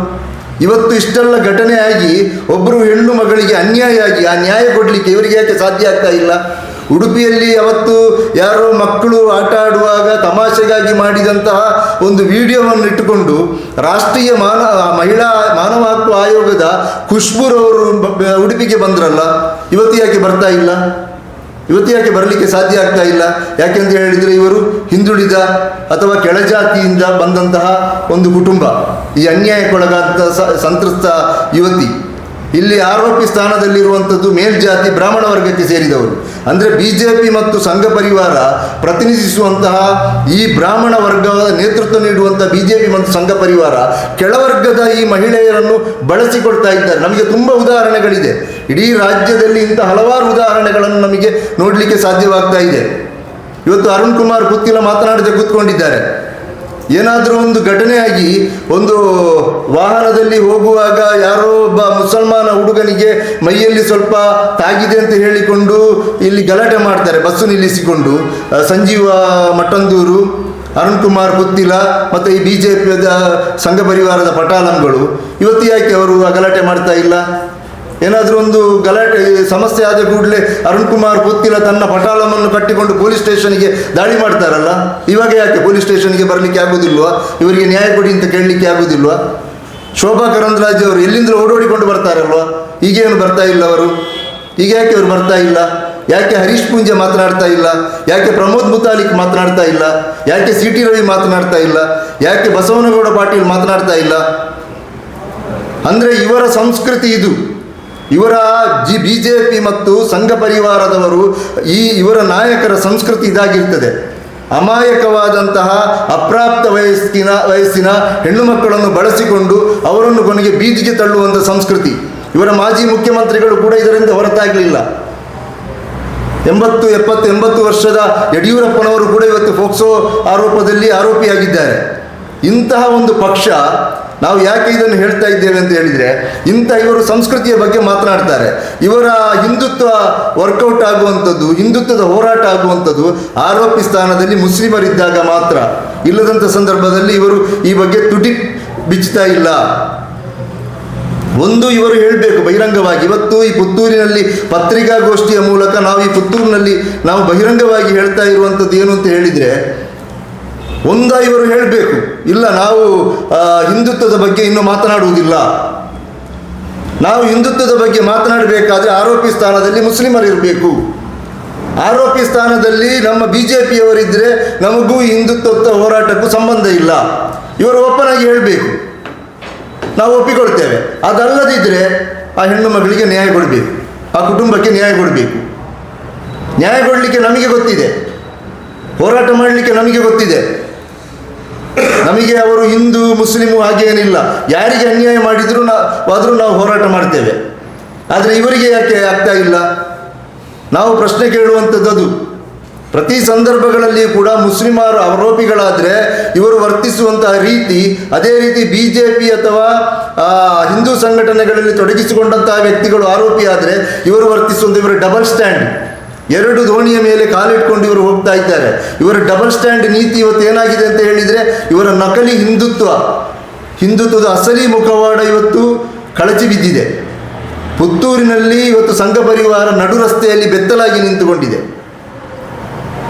S1: ಇವತ್ತು ಇಷ್ಟೆಲ್ಲ ಘಟನೆ ಆಗಿ ಒಬ್ಬರು ಹೆಣ್ಣು ಮಗಳಿಗೆ ಅನ್ಯಾಯ ಆಗಿ ಆ ನ್ಯಾಯ ಕೊಡಲಿಕ್ಕೆ ಇವರಿಗೆ ಯಾಕೆ ಸಾಧ್ಯ ಆಗ್ತಾ ಇಲ್ಲ? ಉಡುಪಿಯಲ್ಲಿ ಅವತ್ತು ಯಾರೋ ಮಕ್ಕಳು ಆಟ ಆಡುವಾಗ ತಮಾಷೆಗಾಗಿ ಮಾಡಿದಂತಹ ಒಂದು ವಿಡಿಯೋವನ್ನು ಇಟ್ಟುಕೊಂಡು ರಾಷ್ಟ್ರೀಯ ಮಹಿಳಾ ಮಾನವ ಹಕ್ಕು ಆಯೋಗದ ಖುಷ್ಬೂರವರು ಉಡುಪಿಗೆ ಬಂದ್ರಲ್ಲ, ಇವತ್ತು ಯಾಕೆ ಬರ್ತಾ ಇಲ್ಲ? ಇವತ್ತು ಯಾಕೆ ಬರಲಿಕ್ಕೆ ಸಾಧ್ಯ ಆಗ್ತಾ ಇಲ್ಲ? ಯಾಕೆಂತ ಹೇಳಿದರೆ ಇವರು ಹಿಂದುಳಿದ ಅಥವಾ ಕೆಳಜಾತಿಯಿಂದ ಬಂದಂತಹ ಒಂದು ಕುಟುಂಬ, ಈ ಅನ್ಯಾಯಕ್ಕೊಳಗಾದ ಸಂತ್ರಸ್ತ ಯುವತಿ. ಇಲ್ಲಿ ಆರೋಪಿ ಸ್ಥಾನದಲ್ಲಿರುವಂಥದ್ದು ಮೇಲ್ಜಾತಿ ಬ್ರಾಹ್ಮಣ ವರ್ಗಕ್ಕೆ ಸೇರಿದವರು. ಅಂದರೆ BJP ಮತ್ತು ಸಂಘ ಪರಿವಾರ ಪ್ರತಿನಿಧಿಸುವಂತಹ ಈ ಬ್ರಾಹ್ಮಣ ವರ್ಗದ ನೇತೃತ್ವ ನೀಡುವಂಥ BJP ಮತ್ತು ಸಂಘ ಪರಿವಾರ ಕೆಳವರ್ಗದ ಈ ಮಹಿಳೆಯರನ್ನು ಬಳಸಿಕೊಳ್ತಾ ಇದ್ದಾರೆ. ನಮಗೆ ತುಂಬ ಉದಾಹರಣೆಗಳಿದೆ. ಇಡೀ ರಾಜ್ಯದಲ್ಲಿ ಇಂಥ ಹಲವಾರು ಉದಾಹರಣೆಗಳನ್ನು ನಮಗೆ ನೋಡಲಿಕ್ಕೆ ಸಾಧ್ಯವಾಗ್ತಾ ಇದೆ. ಇವತ್ತು ಅರುಣ್ ಕುಮಾರ್ ಪುತ್ತಿಲ ಮಾತನಾಡದೆ ಕೂತ್ಕೊಂಡಿದ್ದಾರೆ. ಏನಾದರೂ ಒಂದು ಘಟನೆಯಾಗಿ ಒಂದು ವಾಹನದಲ್ಲಿ ಹೋಗುವಾಗ ಯಾರೋ ಒಬ್ಬ ಮುಸಲ್ಮಾನ ಹುಡುಗನಿಗೆ ಮೈಯಲ್ಲಿ ಸ್ವಲ್ಪ ತಾಗಿದೆ ಅಂತ ಹೇಳಿಕೊಂಡು ಇಲ್ಲಿ ಗಲಾಟೆ ಮಾಡ್ತಾರೆ, ಬಸ್ಸು ನಿಲ್ಲಿಸಿಕೊಂಡು. ಸಂಜೀವ ಮಠಂದೂರು, ಅರುಣ್ ಕುಮಾರ್ ಪುತ್ತಿಲ ಮತ್ತು ಈ BJPದ ಸಂಘ ಪರಿವಾರದ ಪಟಾಲಂಗಳು ಇವತ್ತು ಯಾಕೆ ಅವರು ಆ ಗಲಾಟೆ ಮಾಡ್ತಾ ಇಲ್ಲ? ಏನಾದರೂ ಒಂದು ಗಲಾಟೆ ಸಮಸ್ಯೆ ಆದ ಕೂಡಲೇ ಅರುಣ್ ಕುಮಾರ್ ಪುತ್ತಿಲ ತನ್ನ ಪಟಾಲಮನ್ನು ಕಟ್ಟಿಕೊಂಡು ಪೊಲೀಸ್ ಸ್ಟೇಷನ್ಗೆ ದಾಳಿ ಮಾಡ್ತಾರಲ್ಲ, ಇವಾಗ ಯಾಕೆ ಪೊಲೀಸ್ ಸ್ಟೇಷನ್ಗೆ ಬರಲಿಕ್ಕೆ ಆಗೋದಿಲ್ವಾ? ಇವರಿಗೆ ನ್ಯಾಯ ಕೊಡಿ ಅಂತ ಕೇಳಲಿಕ್ಕೆ ಆಗೋದಿಲ್ವಾ? ಶೋಭಾ ಕರಂದ್ಲಾಜೆ ಅವರು ಎಲ್ಲಿಂದಲೂ ಓಡೋಡಿಕೊಂಡು ಬರ್ತಾರಲ್ವ, ಈಗೇನು ಬರ್ತಾ ಇಲ್ಲ ಅವರು? ಈಗ ಯಾಕೆ ಅವರು ಬರ್ತಾ ಇಲ್ಲ? ಯಾಕೆ ಹರೀಶ್ ಪೂಂಜೆ ಮಾತನಾಡ್ತಾ ಇಲ್ಲ? ಯಾಕೆ ಪ್ರಮೋದ್ ಮುತಾಲಿಕ್ ಮಾತನಾಡ್ತಾ ಇಲ್ಲ? ಯಾಕೆ CT ರವಿ ಮಾತನಾಡ್ತಾ ಇಲ್ಲ? ಯಾಕೆ ಬಸವನಗೌಡ ಪಾಟೀಲ್ ಮಾತನಾಡ್ತಾ ಇಲ್ಲ? ಅಂದರೆ ಇವರ ಸಂಸ್ಕೃತಿ ಇದು. ಇವರ BJP ಮತ್ತು ಸಂಘ ಪರಿವಾರದವರು ಇವರ ನಾಯಕರ ಸಂಸ್ಕೃತಿ ಇದಾಗಿರ್ತದೆ. ಅಮಾಯಕವಾದಂತಹ ಅಪ್ರಾಪ್ತ ವಯಸ್ಸಿನ ಹೆಣ್ಣು ಮಕ್ಕಳನ್ನು ಬಳಸಿಕೊಂಡು ಅವರನ್ನು ಕೊನೆಗೆ ಬೀದಿಗೆ ತಳ್ಳುವಂಥ ಸಂಸ್ಕೃತಿ. ಇವರ ಮಾಜಿ ಮುಖ್ಯಮಂತ್ರಿಗಳು ಕೂಡ ಇದರಿಂದ ಹೊರತಾಗಲಿಲ್ಲ. 80 ವರ್ಷದ ಯಡಿಯೂರಪ್ಪನವರು ಕೂಡ ಇವತ್ತು ಫೋಕ್ಸೋ ಆರೋಪದಲ್ಲಿ ಆರೋಪಿಯಾಗಿದ್ದಾರೆ. ಇಂತಹ ಒಂದು ಪಕ್ಷ, ನಾವು ಯಾಕೆ ಇದನ್ನು ಹೇಳ್ತಾ ಇದ್ದೇವೆ ಅಂತ ಹೇಳಿದರೆ, ಇವರು ಸಂಸ್ಕೃತಿಯ ಬಗ್ಗೆ ಮಾತನಾಡ್ತಾರೆ. ಇವರ ಹಿಂದುತ್ವ ವರ್ಕೌಟ್ ಆಗುವಂಥದ್ದು, ಹಿಂದುತ್ವದ ಹೋರಾಟ ಆಗುವಂಥದ್ದು ಆರೋಪಿ ಸ್ಥಾನದಲ್ಲಿ ಮುಸ್ಲಿಮರಿದ್ದಾಗ ಮಾತ್ರ. ಇಲ್ಲದಂಥ ಸಂದರ್ಭದಲ್ಲಿ ಇವರು ಈ ಬಗ್ಗೆ ತುಟಿ ಬಿಚ್ಚುತ್ತಾ ಇಲ್ಲ. ಇವರು ಹೇಳಬೇಕು ಬಹಿರಂಗವಾಗಿ. ಇವತ್ತು ಈ ಪುತ್ತೂರಿನಲ್ಲಿ ಪತ್ರಿಕಾಗೋಷ್ಠಿಯ ಮೂಲಕ ಈ ಪುತ್ತೂರಿನಲ್ಲಿ ನಾವು ಬಹಿರಂಗವಾಗಿ ಹೇಳ್ತಾ ಇರುವಂಥದ್ದು ಏನು ಅಂತ ಹೇಳಿದರೆ, ಇವರು ಹೇಳಬೇಕು, ಇಲ್ಲ ನಾವು ಹಿಂದುತ್ವದ ಬಗ್ಗೆ ಇನ್ನೂ ಮಾತನಾಡುವುದಿಲ್ಲ. ನಾವು ಹಿಂದುತ್ವದ ಬಗ್ಗೆ ಮಾತನಾಡಬೇಕಾದ್ರೆ ಆರೋಪಿ ಸ್ಥಾನದಲ್ಲಿ ಮುಸ್ಲಿಮರಿರಬೇಕು. ಆರೋಪಿ ಸ್ಥಾನದಲ್ಲಿ ನಮ್ಮ BJPಯವರಿದ್ದರೆ ನಮಗೂ ಹಿಂದುತ್ವದ ಹೋರಾಟಕ್ಕೂ ಸಂಬಂಧ ಇಲ್ಲ. ಇವರು ಓಪನ್ ಆಗಿ ಹೇಳಬೇಕು, ನಾವು ಒಪ್ಪಿಕೊಳ್ತೇವೆ. ಅದಲ್ಲದಿದ್ದರೆ ಆ ಹೆಣ್ಣು ಮಗಳಿಗೆ ನ್ಯಾಯ ಕೊಡಬೇಕು, ಆ ಕುಟುಂಬಕ್ಕೆ ನ್ಯಾಯ ಕೊಡಬೇಕು. ನ್ಯಾಯ ಕೊಡಲಿಕ್ಕೆ ನಮಗೆ ಗೊತ್ತಿದೆ, ಹೋರಾಟ ಮಾಡಲಿಕ್ಕೆ ನಮಗೆ ಗೊತ್ತಿದೆ. ನಮಗೆ ಅವರು ಹಿಂದೂ ಮುಸ್ಲಿಮು ಹಾಗೇನಿಲ್ಲ. ಯಾರಿಗೆ ಅನ್ಯಾಯ ಮಾಡಿದರೂ ಆದರೂ ನಾವು ಹೋರಾಟ ಮಾಡ್ತೇವೆ. ಆದರೆ ಇವರಿಗೆ ಯಾಕೆ ಆಗ್ತಾ ಇಲ್ಲ? ನಾವು ಪ್ರಶ್ನೆ ಕೇಳುವಂಥದ್ದು ಅದು. ಪ್ರತಿ ಸಂದರ್ಭಗಳಲ್ಲಿಯೂ ಕೂಡ ಮುಸ್ಲಿಮರು ಆರೋಪಿಗಳಾದರೆ ಇವರು ವರ್ತಿಸುವಂತಹ ರೀತಿ, ಅದೇ ರೀತಿ BJP ಅಥವಾ ಹಿಂದೂ ಸಂಘಟನೆಗಳಲ್ಲಿ ತೊಡಗಿಸಿಕೊಂಡಂತಹ ವ್ಯಕ್ತಿಗಳು ಆರೋಪಿಯಾದರೆ ಇವರು ವರ್ತಿಸುವಂಥ ಇವರ ಡಬಲ್ ಸ್ಟ್ಯಾಂಡ್, ಎರಡು ದೋಣಿಯ ಮೇಲೆ ಕಾಲಿಟ್ಕೊಂಡು ಇವರು ಹೋಗ್ತಾ ಇದ್ದಾರೆ. ಇವರ ಡಬಲ್ ಸ್ಟ್ಯಾಂಡ್ ನೀತಿ ಇವತ್ತು ಏನಾಗಿದೆ ಅಂತ ಹೇಳಿದರೆ, ಇವರ ನಕಲಿ ಹಿಂದುತ್ವದ ಅಸಲಿ ಮುಖವಾಡ ಇವತ್ತು ಕಳಚಿ ಬಿದ್ದಿದೆ. ಪುತ್ತೂರಿನಲ್ಲಿ ಇವತ್ತು ಸಂಘ ಪರಿವಾರ ನಡು ರಸ್ತೆಯಲ್ಲಿ ಬೆತ್ತಲಾಗಿ ನಿಂತುಕೊಂಡಿದೆ.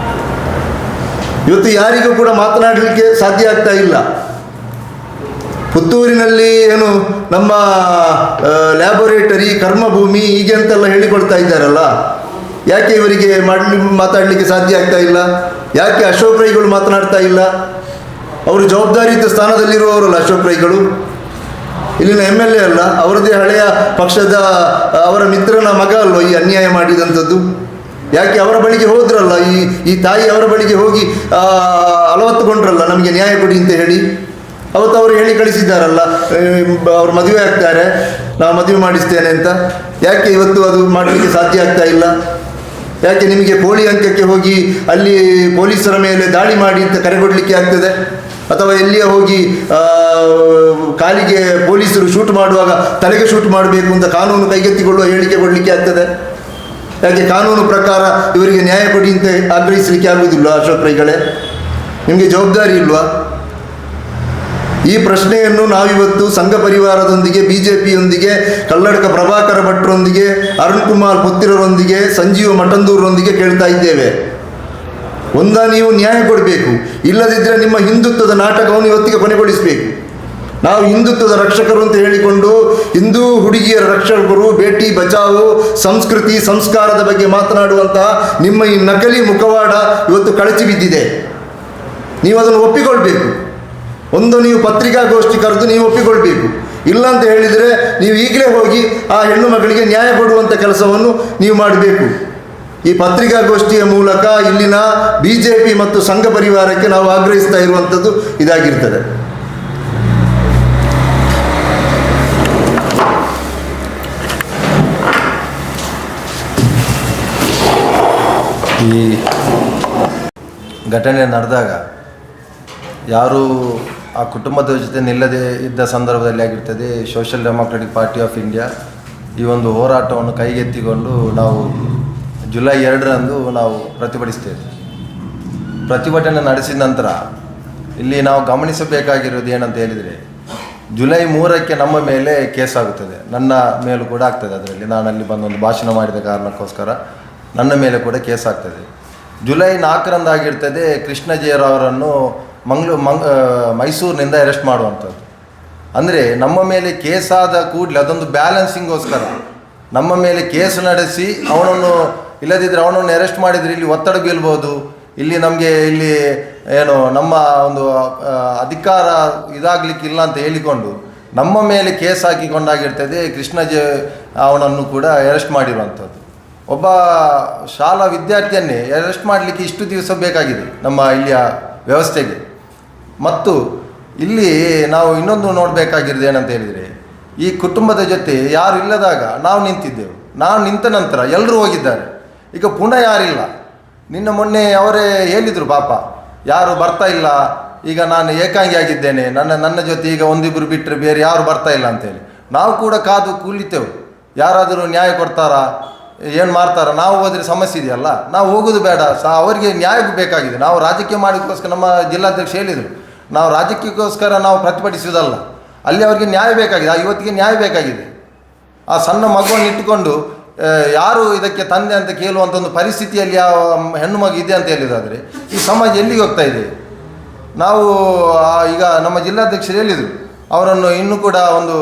S1: ಇವತ್ತು ಯಾರಿಗೂ ಕೂಡ ಮಾತನಾಡಲಿಕ್ಕೆ ಸಾಧ್ಯ ಆಗ್ತಾ ಇಲ್ಲ. ಪುತ್ತೂರಿನಲ್ಲಿ ಏನು ನಮ್ಮ ಲ್ಯಾಬೊರೇಟರಿ, ಕರ್ಮಭೂಮಿ ಹೀಗೆ ಅಂತೆಲ್ಲ ಹೇಳಿಕೊಳ್ತಾ ಇದ್ದಾರಲ್ಲ, ಯಾಕೆ ಇವರಿಗೆ ಮಾತಾಡಲಿಕ್ಕೆ ಸಾಧ್ಯ ಆಗ್ತಾ ಇಲ್ಲ? ಯಾಕೆ ಅಶೋಕ್ ರೈಗಳು ಮಾತನಾಡ್ತಾ ಇಲ್ಲ? ಅವರು ಜವಾಬ್ದಾರಿಯುತ ಸ್ಥಾನದಲ್ಲಿರುವವರಲ್ಲ ಅಶೋಕ್ ರೈಗಳು, ಇಲ್ಲಿನ MLA ಅಲ್ಲ, ಅವರದೇ ಹಳೆಯ ಪಕ್ಷದ ಅವರ ಮಿತ್ರನ ಮಗ ಅಲ್ವ ಈ ಅನ್ಯಾಯ ಮಾಡಿದಂಥದ್ದು? ಯಾಕೆ ಅವರ ಬಳಿಗೆ ಹೋದ್ರಲ್ಲ, ಈ ತಾಯಿ ಅವರ ಬಳಿಗೆ ಹೋಗಿ ಅಲವತ್ತುಕೊಂಡ್ರಲ್ಲ, ನಮಗೆ ನ್ಯಾಯ ಕೊಡಿ ಅಂತ ಹೇಳಿ. ಅವತ್ತು ಅವರು ಹೇಳಿ ಕಳಿಸಿದ್ದಾರಲ್ಲ, ಅವರು ಮದುವೆ ಆಗ್ತಾರೆ, ನಾವು ಮದುವೆ ಮಾಡಿಸ್ತೇನೆ ಅಂತ. ಯಾಕೆ ಇವತ್ತು ಅದು ಮಾಡಲಿಕ್ಕೆ ಸಾಧ್ಯ ಆಗ್ತಾ ಇಲ್ಲ? ಯಾಕೆ ನಿಮಗೆ ಕೋಳಿ ಅಂಕಕ್ಕೆ ಹೋಗಿ ಅಲ್ಲಿ ಪೊಲೀಸರ ಮೇಲೆ ದಾಳಿ ಮಾಡಿ ಅಂತ ಕರೆಗೊಡಲಿಕ್ಕೆ ಆಗ್ತದೆ? ಅಥವಾ ಎಲ್ಲಿಯ ಹೋಗಿ ಕಾಲಿಗೆ ಪೊಲೀಸರು ಶೂಟ್ ಮಾಡುವಾಗ ತಲೆಗೆ ಶೂಟ್ ಮಾಡಬೇಕು ಅಂತ ಕಾನೂನು ಕೈಗೆತ್ತಿಕೊಳ್ಳುವ ಹೇಳಿಕೆ ಕೊಡಲಿಕ್ಕೆ ಆಗ್ತದೆ? ಯಾಕೆ ಕಾನೂನು ಪ್ರಕಾರ ಇವರಿಗೆ ನ್ಯಾಯ ಕೊಡಿ ಅಂತ ಆಗ್ರಹಿಸಲಿಕ್ಕೆ ಆಗುವುದಿಲ್ಲ? ಅಶೋಕ್ ರೈಗಳೇ, ನಿಮಗೆ ಜವಾಬ್ದಾರಿ ಇಲ್ವಾ? ಈ ಪ್ರಶ್ನೆಯನ್ನು ನಾವಿವತ್ತು ಸಂಘ ಪರಿವಾರದೊಂದಿಗೆ, BJPಯೊಂದಿಗೆ, ಕಲ್ಲಡ್ಕ ಪ್ರಭಾಕರ ಭಟ್ರೊಂದಿಗೆ, ಅರುಣ್ ಕುಮಾರ್ ಪುತ್ತಿರರೊಂದಿಗೆ, ಸಂಜೀವ ಮಠಂದೂರೊಂದಿಗೆ ಕೇಳ್ತಾ ಇದ್ದೇವೆ. ನೀವು ನ್ಯಾಯ ಕೊಡಬೇಕು, ಇಲ್ಲದಿದ್ದರೆ ನಿಮ್ಮ ಹಿಂದುತ್ವದ ನಾಟಕವನ್ನು ಇವತ್ತಿಗೆ ಕೊನೆಗೊಳಿಸಬೇಕು. ನಾವು ಹಿಂದುತ್ವದ ರಕ್ಷಕರು ಅಂತ ಹೇಳಿಕೊಂಡು ಹಿಂದೂ ಹುಡುಗಿಯರ ರಕ್ಷಕರು, ಬೇಟಿ ಬಚಾವು, ಸಂಸ್ಕೃತಿ ಸಂಸ್ಕಾರದ ಬಗ್ಗೆ ಮಾತನಾಡುವಂತಹ ನಿಮ್ಮ ಈ ನಕಲಿ ಮುಖವಾಡ ಇವತ್ತು ಕಳಚಿ ಬಿದ್ದಿದೆ. ನೀವು ಅದನ್ನು ಒಪ್ಪಿಕೊಳ್ಬೇಕು. ನೀವು ಪತ್ರಿಕಾಗೋಷ್ಠಿ ಕರೆದು ನೀವು ಒಪ್ಪಿಕೊಳ್ಬೇಕು. ಇಲ್ಲ ಅಂತ ಹೇಳಿದರೆ ನೀವು ಈಗಲೇ ಹೋಗಿ ಆ ಹೆಣ್ಣು ಮಗಳಿಗೆ ನ್ಯಾಯ ಕೊಡುವಂಥ ಕೆಲಸವನ್ನು ನೀವು ಮಾಡಬೇಕು. ಈ ಪತ್ರಿಕಾಗೋಷ್ಠಿಯ ಮೂಲಕ ಇಲ್ಲಿನ BJP ಮತ್ತು ಸಂಘ ಪರಿವಾರಕ್ಕೆ ನಾವು ಆಗ್ರಹಿಸ್ತಾ ಇರುವಂಥದ್ದು ಇದಾಗಿರ್ತದೆ.
S2: ಈ ಘಟನೆ ನಡೆದಾಗ ಯಾರು ಆ ಕುಟುಂಬದ ಜೊತೆ ನಿಲ್ಲದೆ ಇದ್ದ ಸಂದರ್ಭದಲ್ಲಿ ಆಗಿರ್ತದೆ, social democratic party of India ಈ ಒಂದು ಹೋರಾಟವನ್ನು ಕೈಗೆತ್ತಿಕೊಂಡು ನಾವು ಜುಲೈ 2ರಂದು ನಾವು ಪ್ರತಿಭಟನೆ ನಡೆಸಿದ ನಂತರ ಇಲ್ಲಿ ನಾವು ಗಮನಿಸಬೇಕಾಗಿರೋದು ಏನಂತ ಹೇಳಿದರೆ, ಜುಲೈ 3ಕ್ಕೆ ನಮ್ಮ ಮೇಲೆ ಕೇಸ್ ಆಗುತ್ತದೆ, ನನ್ನ ಮೇಲೂ ಕೂಡ ಆಗ್ತದೆ. ಅದರಲ್ಲಿ ನಾನಲ್ಲಿ ಬಂದೊಂದು ಭಾಷಣ ಮಾಡಿದ ಕಾರಣಕ್ಕೋಸ್ಕರ ನನ್ನ ಮೇಲೆ ಕೂಡ ಕೇಸ್ ಆಗ್ತದೆ. ಜುಲೈ 4ರಂದು ಆಗಿರ್ತದೆ ಕೃಷ್ಣ ಜೈರವರನ್ನು ಮೈಸೂರಿನಿಂದ ಅರೆಸ್ಟ್ ಮಾಡುವಂಥದ್ದು. ಅಂದರೆ ನಮ್ಮ ಮೇಲೆ ಕೇಸಾದ ಕೂಡಲೇ ಅದೊಂದು ಬ್ಯಾಲೆನ್ಸಿಂಗೋಸ್ಕರ ನಮ್ಮ ಮೇಲೆ ಕೇಸ್ ನಡೆಸಿ ಅವನನ್ನು, ಇಲ್ಲದಿದ್ದರೆ ಅವನನ್ನು ಅರೆಸ್ಟ್ ಮಾಡಿದರೆ ಇಲ್ಲಿ ಒತ್ತಡ ಬೀಳ್ಬೋದು, ಇಲ್ಲಿ ನಮಗೆ ಇಲ್ಲಿ ಏನು ನಮ್ಮ ಒಂದು ಅಧಿಕಾರ ಇದಾಗಲಿಕ್ಕಿಲ್ಲ ಅಂತ ಹೇಳಿಕೊಂಡು ನಮ್ಮ ಮೇಲೆ ಕೇಸ್ ಹಾಕಿಕೊಂಡಾಗಿರ್ತದೆ. ಅವನನ್ನು ಕೂಡ ಅರೆಸ್ಟ್ ಮಾಡಿರುವಂಥದ್ದು. ಒಬ್ಬ ಶಾಲಾ ವಿದ್ಯಾರ್ಥಿಯನ್ನೇ ಅರೆಸ್ಟ್ ಮಾಡಲಿಕ್ಕೆ ಇಷ್ಟು ದಿವಸ ಬೇಕಾಗಿದೆ ನಮ್ಮ ಇಲ್ಲಿಯ ವ್ಯವಸ್ಥೆಗೆ. ಮತ್ತು ಇಲ್ಲಿ ನಾವು ಇನ್ನೊಂದು ನೋಡಬೇಕಾಗಿರೋದು ಏನಂತ ಹೇಳಿದರೆ, ಈ ಕುಟುಂಬದ ಜೊತೆ ಯಾರು ಇಲ್ಲದಾಗ ನಾವು ನಿಂತಿದ್ದೆವು. ನಾವು ನಿಂತ ನಂತರ ಎಲ್ಲರೂ ಹೋಗಿದ್ದಾರೆ. ಈಗ ಪುನಃ ಯಾರಿಲ್ಲ. ಮೊನ್ನೆ ಅವರೇ ಹೇಳಿದರು, ಪಾಪ ಯಾರು ಬರ್ತಾ ಇಲ್ಲ, ಈಗ ನಾನು ಏಕಾಂಗಿ ಆಗಿದ್ದೇನೆ, ನನ್ನ ಜೊತೆ ಈಗ ಒಂದಿಬ್ಬರು ಬಿಟ್ಟರೆ ಬೇರೆ ಯಾರು ಬರ್ತಾ ಇಲ್ಲ ಅಂತೇಳಿ. ನಾವು ಕೂಡ ಕಾದು ಕೂಲಿತೆವು, ಯಾರಾದರೂ ನ್ಯಾಯ ಕೊಡ್ತಾರಾ, ಏನು ಮಾಡ್ತಾರ, ನಾವು ಹೋದರೆ ಸಮಸ್ಯೆ ಇದೆಯಲ್ಲ, ನಾವು ಹೋಗೋದು ಬೇಡ, ಅವರಿಗೆ ನ್ಯಾಯ ಬೇಕಾಗಿದೆ. ನಾವು ರಾಜಕೀಯ ಮಾಡೋದಕ್ಕೋಸ್ಕರ ನಮ್ಮ ಜಿಲ್ಲಾಧ್ಯಕ್ಷ ಹೇಳಿದರು, ನಾವು ರಾಜಕೀಯಕ್ಕೋಸ್ಕರ ನಾವು ಪ್ರತಿಭಟಿಸುವುದಲ್ಲ, ಅಲ್ಲಿ ಅವರಿಗೆ ನ್ಯಾಯ ಬೇಕಾಗಿದೆ. ಇವತ್ತಿಗೆ ನ್ಯಾಯ ಬೇಕಾಗಿದೆ. ಆ ಸಣ್ಣ ಮಗುವನ್ನು ಇಟ್ಟುಕೊಂಡು ಯಾರು ಇದಕ್ಕೆ ತಂದೆ ಅಂತ ಕೇಳುವಂಥ ಒಂದು ಪರಿಸ್ಥಿತಿಯಲ್ಲಿ ಆ ಹೆಣ್ಣು ಮಗು ಇದೆ ಅಂತ ಹೇಳಿದಾದರೆ ಈ ಸಮಾಜ ಎಲ್ಲಿಗೆ ಹೋಗ್ತಾ ಇದೆ? ನಾವು ಈಗ ನಮ್ಮ ಜಿಲ್ಲಾಧ್ಯಕ್ಷರು ಹೇಳಿದರು, ಅವರನ್ನು ಇನ್ನೂ ಕೂಡ ಒಂದು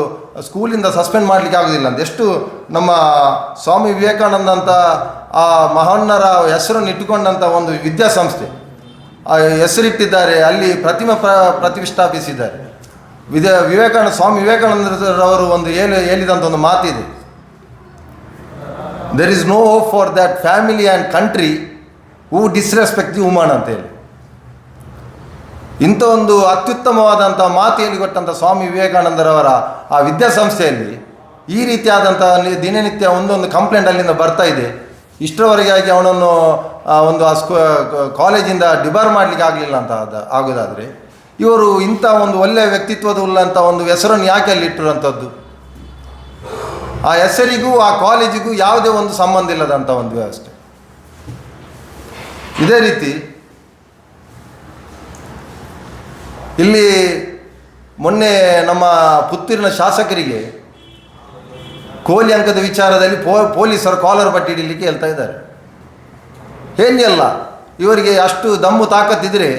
S2: ಸ್ಕೂಲಿಂದ ಸಸ್ಪೆಂಡ್ ಮಾಡಲಿಕ್ಕೆ ಆಗೋದಿಲ್ಲ ಅಂತ. ಎಷ್ಟು ನಮ್ಮ ಸ್ವಾಮಿ ವಿವೇಕಾನಂದ ಅಂತ ಆ ಮಹಾನ್ನರ ಹೆಸರನ್ನು ಇಟ್ಟುಕೊಂಡಂಥ ಒಂದು ವಿದ್ಯಾಸಂಸ್ಥೆ ಹೆಸರಿಟ್ಟಿದ್ದಾರೆ, ಅಲ್ಲಿ ಪ್ರತಿಷ್ಠಾಪಿಸಿದ್ದಾರೆ. ಸ್ವಾಮಿ ವಿವೇಕಾನಂದರವರು ಒಂದು ಹೇಳಿದಂಥ ಒಂದು ಮಾತಿದೆ, there is no hope for that family and country who disrespect the woman ಅಂತೇಳಿ. ಇಂಥ ಒಂದು ಅತ್ಯುತ್ತಮವಾದಂಥ ಮಾತು ಹೇಳಿಕೊಟ್ಟಂಥ ಸ್ವಾಮಿ ವಿವೇಕಾನಂದರವರ ಆ ವಿದ್ಯಾಸಂಸ್ಥೆಯಲ್ಲಿ ಈ ರೀತಿಯಾದಂಥ ದಿನನಿತ್ಯ ಒಂದೊಂದು ಕಂಪ್ಲೇಂಟ್ ಅಲ್ಲಿಂದ ಬರ್ತಾ ಇದೆ. ಇಷ್ಟರವರೆಗೆ ಆಗಿ ಅವನನ್ನು ಒಂದು ಕಾಲೇಜಿಂದ ಡಿಬಾರ್ ಮಾಡಲಿಕ್ಕೆ ಆಗಲಿಲ್ಲ ಅಂತ ಆಗೋದಾದರೆ ಇವರು ಇಂಥ ಒಂದು ಒಳ್ಳೆಯ ವ್ಯಕ್ತಿತ್ವದ ಉಳ್ಳಂಥ ಒಂದು ಹೆಸರನ್ನು ಯಾಕೆ ಅಲ್ಲಿ ಇಟ್ಟಿರುವಂಥದ್ದು? ಆ ಹೆಸರಿಗೂ ಆ ಕಾಲೇಜಿಗೂ ಯಾವುದೇ ಒಂದು ಸಂಬಂಧ ಇಲ್ಲದಂಥ ಒಂದು ವ್ಯವಸ್ಥೆ. ಇದೇ ರೀತಿ ಇಲ್ಲಿ ಮೊನ್ನೆ ನಮ್ಮ ಪುತ್ತೂರಿನ ಶಾಸಕರಿಗೆ ಕೋಲಿ ಅಂಕದ ವಿಚಾರದಲ್ಲಿ ಪೊಲೀಸರು ಕಾಲರ್ ಪಟ್ಟಿ ಹಿಡಲಿಕ್ಕೆ ಹೇಳ್ತಾ ಇದ್ದಾರೆ. ಏನಿಲ್ಲ, ಇವರಿಗೆ ಅಷ್ಟು ದಮ್ಮು ತಾಕತ್ತಿದ್ರೆ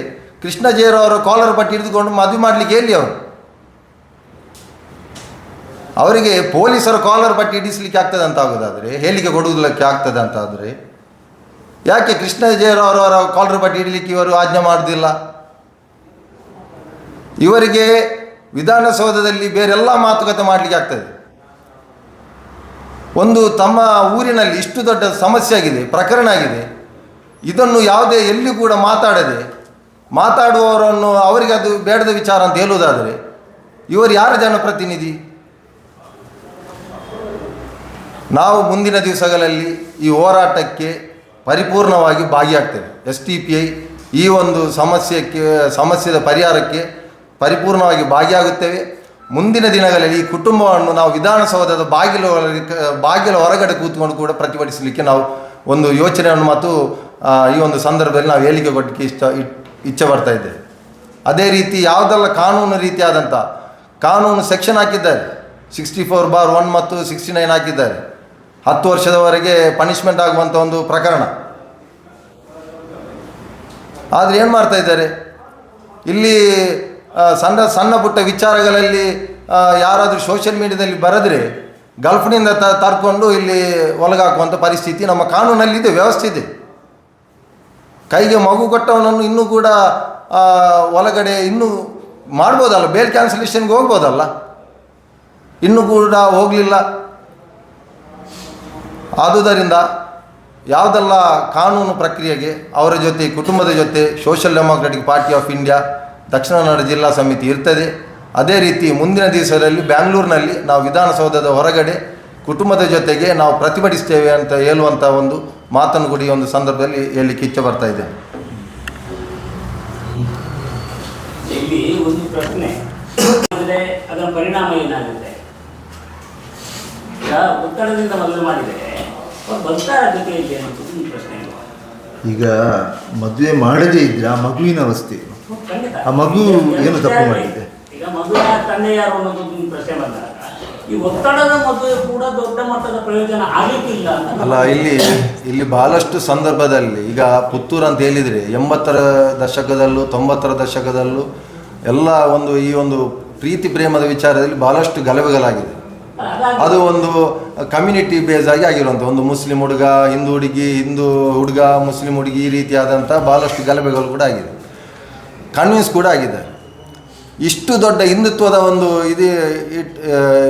S2: ಕೃಷ್ಣ ಜೇರವರು ಕಾಲರ್ ಪಟ್ಟಿ ಹಿಡಿದುಕೊಂಡು ಮದುವೆ ಮಾಡಲಿಕ್ಕೆ ಎಲ್ಲಿ ಅವರು? ಅವರಿಗೆ ಪೊಲೀಸರ ಕಾಲರ್ ಪಟ್ಟಿ ಹಿಡಿಸ್ಲಿಕ್ಕೆ ಆಗ್ತದೆ ಅಂತ ಆಗೋದಾದರೆ, ಹೇಳಿಕೆ ಕೊಡುವುದಕ್ಕೆ ಆಗ್ತದೆ ಅಂತ ಆದರೆ ಯಾಕೆ ಕೃಷ್ಣ ಜೇರವರವರ ಕಾಲರ್ ಪಟ್ಟಿ ಹಿಡಲಿಕ್ಕೆ ಇವರು ಆಜ್ಞೆ ಮಾಡೋದಿಲ್ಲ? ಇವರಿಗೆ ವಿಧಾನಸೌಧದಲ್ಲಿ ಬೇರೆಲ್ಲ ಮಾತುಕತೆ ಮಾಡಲಿಕ್ಕೆ ಆಗ್ತದೆ. ಒಂದು ತಮ್ಮ ಊರಿನಲ್ಲಿ ಇಷ್ಟು ದೊಡ್ಡ ಸಮಸ್ಯೆ ಆಗಿದೆ, ಪ್ರಕರಣ ಆಗಿದೆ, ಇದನ್ನು ಯಾವುದೇ ಎಲ್ಲಿ ಕೂಡ ಮಾತಾಡುವವರನ್ನು ಅವರಿಗೆ ಅದು ಬೇಡದ ವಿಚಾರ ಅಂತ ಹೇಳುವುದಾದರೆ ಇವರು ಯಾರ ಜನಪ್ರತಿನಿಧಿ? ನಾವು ಮುಂದಿನ ದಿವಸಗಳಲ್ಲಿ ಈ ಹೋರಾಟಕ್ಕೆ ಪರಿಪೂರ್ಣವಾಗಿ ಭಾಗಿಯಾಗ್ತೇವೆ. STPI ಈ ಒಂದು ಸಮಸ್ಯೆಯ ಪರಿಹಾರಕ್ಕೆ ಪರಿಪೂರ್ಣವಾಗಿ ಭಾಗಿಯಾಗುತ್ತೇವೆ. ಮುಂದಿನ ದಿನಗಳಲ್ಲಿ ಈ ಕುಟುಂಬವನ್ನು ನಾವು ವಿಧಾನಸೌಧದ ಬಾಗಿಲ ಹೊರಗಡೆ ಕೂತ್ಕೊಂಡು ಕೂಡ ಪ್ರತಿಭಟಿಸಲಿಕ್ಕೆ ನಾವು ಒಂದು ಯೋಚನೆಯನ್ನು ಮತ್ತು ಈ ಒಂದು ಸಂದರ್ಭದಲ್ಲಿ ನಾವು ಹೇಳಿಕೆ ಕೊಡಲಿಕ್ಕೆ ಇಚ್ಛೆ ಬರ್ತಾ ಇದ್ದೇವೆ. ಅದೇ ರೀತಿ ಯಾವುದೆಲ್ಲ ಕಾನೂನು ರೀತಿಯಾದಂಥ ಕಾನೂನು ಸೆಕ್ಷನ್ ಹಾಕಿದ್ದಾರೆ, 64/1 ಮತ್ತು 69 ಹಾಕಿದ್ದಾರೆ. 10 ವರ್ಷದವರೆಗೆ ಪನಿಷ್ಮೆಂಟ್ ಆಗುವಂಥ ಒಂದು ಪ್ರಕರಣ. ಆದರೆ ಏನು ಮಾಡ್ತಾ ಇದ್ದಾರೆ ಇಲ್ಲಿ? ಸಣ್ಣ ಪುಟ್ಟ ವಿಚಾರಗಳಲ್ಲಿ ಯಾರಾದರೂ ಸೋಷಿಯಲ್ ಮೀಡಿಯಾದಲ್ಲಿ ಬರೆದರೆ ಗಲ್ಫ್ನಿಂದ ತರ್ಕೊಂಡು ಇಲ್ಲಿ ಒಳಗಾಕುವಂಥ ಪರಿಸ್ಥಿತಿ ನಮ್ಮ ಕಾನೂನಲ್ಲಿದೆ, ವ್ಯವಸ್ಥೆ ಇದೆ. ಕೈಗೆ ಮಗು ಕೊಟ್ಟವನನ್ನು ಇನ್ನೂ ಕೂಡ ಒಳಗಡೆ ಇನ್ನೂ ಮಾಡ್ಬೋದಲ್ಲ, ಬೇಲ್ ಕ್ಯಾನ್ಸಲೇಷನ್ಗೆ ಹೋಗ್ಬೋದಲ್ಲ, ಇನ್ನೂ ಕೂಡ ಹೋಗಲಿಲ್ಲ. ಆದುದರಿಂದ ಯಾವುದೆಲ್ಲ ಕಾನೂನು ಪ್ರಕ್ರಿಯೆಗೆ ಅವರ ಜೊತೆ, ಕುಟುಂಬದ ಜೊತೆ social democratic party of India Dakshina Kannada ಜಿಲ್ಲಾ ಸಮಿತಿ ಇರ್ತದೆ. ಅದೇ ರೀತಿ ಮುಂದಿನ ದಿವಸದಲ್ಲಿ ಬ್ಯಾಂಗ್ಳೂರಿನಲ್ಲಿ ನಾವು ವಿಧಾನಸೌಧದ ಹೊರಗಡೆ ಕುಟುಂಬದ ಜೊತೆಗೆ ನಾವು ಪ್ರತಿಭಟಿಸ್ತೇವೆ ಅಂತ ಹೇಳುವಂಥ ಒಂದು ಮಾತನ್ನು ಕೂಡ ಈ ಒಂದು ಸಂದರ್ಭದಲ್ಲಿ ಹೇಳಲಿಕ್ಕೆ ಇಚ್ಛೆ ಬರ್ತಾ ಇದೆ.
S3: ಇಲ್ಲಿ ಒಂದು ಪ್ರಶ್ನೆ, ಅದರ ಪರಿಣಾಮ ಏನಾಗುತ್ತೆ? ಈಗ ಒತ್ತಡದಿಂದ ಮದುವೆ ಮಾಡಿದರೆ ಬರ್ತಾರ ಜೊತೆಯಲ್ಲಿ ಅನ್ನೋದು ಪ್ರಶ್ನೆ.
S1: ಈಗ ಮದುವೆ ಮಾಡದೇ ಇದ್ರೆ ಆ ಮಗುವಿನ ಅವಸ್ಥೆ, ಆ ಮಗು ಏನು ತಪ್ಪು ಮಾಡಿದೆ?
S3: ಈಗ ಮಗುವಿನ ತಂದೆ ಯಾರು ಅನ್ನೋದು ಪ್ರಶ್ನೆ ಬಂದಾಗ ಈ ಒತ್ತಡದ ಮದುವೆ ಕೂಡ ದೊಡ್ಡ ಮಟ್ಟದ ಪ್ರಯೋಜನ ಆಗಲಿಕ್ಕಿಲ್ಲ
S2: ಅಲ್ಲ. ಇಲ್ಲಿ ಬಹಳಷ್ಟು ಸಂದರ್ಭದಲ್ಲಿ ಈಗ ಪುತ್ತೂರು ಅಂತ ಹೇಳಿದರೆ 80ರ ದಶಕದಲ್ಲೂ 90ರ ದಶಕದಲ್ಲೂ ಎಲ್ಲ ಈ ಒಂದು ಪ್ರೀತಿ ಪ್ರೇಮದ ವಿಚಾರದಲ್ಲಿ ಬಹಳಷ್ಟು ಗಲಭೆಗಳಾಗಿದೆ. ಅದು ಒಂದು ಕಮ್ಯುನಿಟಿ ಬೇಸ್ ಆಗಿ ಆಗಿರುವಂಥ ಒಂದು ಮುಸ್ಲಿಂ ಹುಡುಗ, ಹಿಂದೂ ಹುಡುಗಿ, ಹಿಂದೂ ಹುಡುಗ, ಮುಸ್ಲಿಂ ಹುಡುಗಿ, ಈ ರೀತಿಯಾದಂಥ ಭಾಳಷ್ಟು ಗಲಭೆಗಳು ಕೂಡ ಆಗಿದೆ, ಕನ್ವಿನ್ಸ್ ಕೂಡ ಆಗಿದೆ. ಇಷ್ಟು ದೊಡ್ಡ ಹಿಂದುತ್ವದ ಒಂದು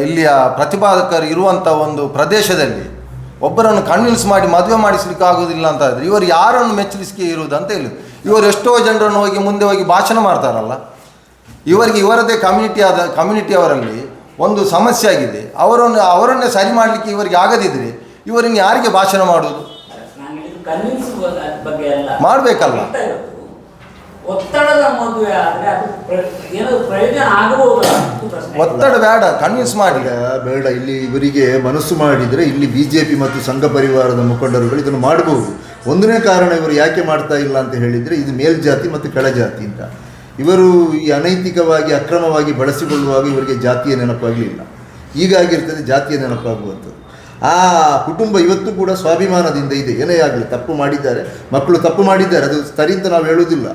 S2: ಇಲ್ಲಿಯ ಪ್ರತಿಪಾದಕರು ಇರುವಂಥ ಒಂದು ಪ್ರದೇಶದಲ್ಲಿ ಒಬ್ಬರನ್ನು ಕನ್ವಿನ್ಸ್ ಮಾಡಿ ಮದುವೆ ಮಾಡಿಸ್ಲಿಕ್ಕೆ ಆಗೋದಿಲ್ಲ ಅಂತ ಇದ್ರೆ ಇವರು ಯಾರನ್ನು ಮೆಚ್ಚಲಿಕ್ಕೆ ಇರುವುದಂತ ಹೇಳಿ ಇವರು ಎಷ್ಟೋ ಜನರನ್ನು ಮುಂದೆ ಹೋಗಿ ಭಾಷಣ ಮಾಡ್ತಾರಲ್ಲ. ಇವರದೇ ಕಮ್ಯುನಿಟಿಯವರಲ್ಲಿ ಒಂದು ಸಮಸ್ಯೆ ಆಗಿದೆ, ಅವರನ್ನೇ ಸರಿ ಮಾಡಲಿಕ್ಕೆ ಇವರಿಗೆ ಆಗದಿದ್ದರೆ ಇವರಿನ್ನು ಯಾರಿಗೆ ಭಾಷಣ ಮಾಡೋದು? ಮಾಡಬೇಕಲ್ಲ.
S3: ಒತ್ತಡದ ಮದುವೆ ಆದರೆ ಅದು ಏನೋ ಪ್ರಯೋಜನ ಆಗಬಹುದು.
S2: ಒತ್ತಡ ಬೇಡ, ಕನ್ವಿನ್ಸ್ ಮಾಡಿ
S1: ಬೇಡ. ಇಲ್ಲಿ ಇವರಿಗೆ ಮನಸ್ಸು ಮಾಡಿದರೆ ಇಲ್ಲಿ BJP ಮತ್ತು ಸಂಘ ಪರಿವಾರದ ಮುಖಂಡರುಗಳು ಇದನ್ನು ಮಾಡಬಹುದು. ಒಂದನೇ ಕಾರಣ ಇವರು ಯಾಕೆ ಮಾಡ್ತಾ ಇಲ್ಲ ಅಂತ ಹೇಳಿದರೆ ಇದು ಮೇಲ್ಜಾತಿ ಮತ್ತು ಕೆಳಜಾತಿ ಅಂತ. ಇವರು ಈ ಅನೈತಿಕವಾಗಿ ಅಕ್ರಮವಾಗಿ ಬಳಸಿಕೊಳ್ಳುವಾಗ ಇವರಿಗೆ ಜಾತಿಯ ನೆನಪಾಗಲಿಲ್ಲ, ಹೀಗಾಗಿರ್ತದೆ ಜಾತಿಯ ನೆನಪಾಗುವಂಥದ್ದು. ಆ ಕುಟುಂಬ ಇವತ್ತು ಕೂಡ ಸ್ವಾಭಿಮಾನದಿಂದ ಇದೆ. ಏನೇ ಆಗಲಿ ತಪ್ಪು ಮಾಡಿದ್ದಾರೆ, ಮಕ್ಕಳು ತಪ್ಪು ಮಾಡಿದ್ದಾರೆ, ಅದು ಸರಿ ಅಂತ ನಾವು ಹೇಳುವುದಿಲ್ಲ.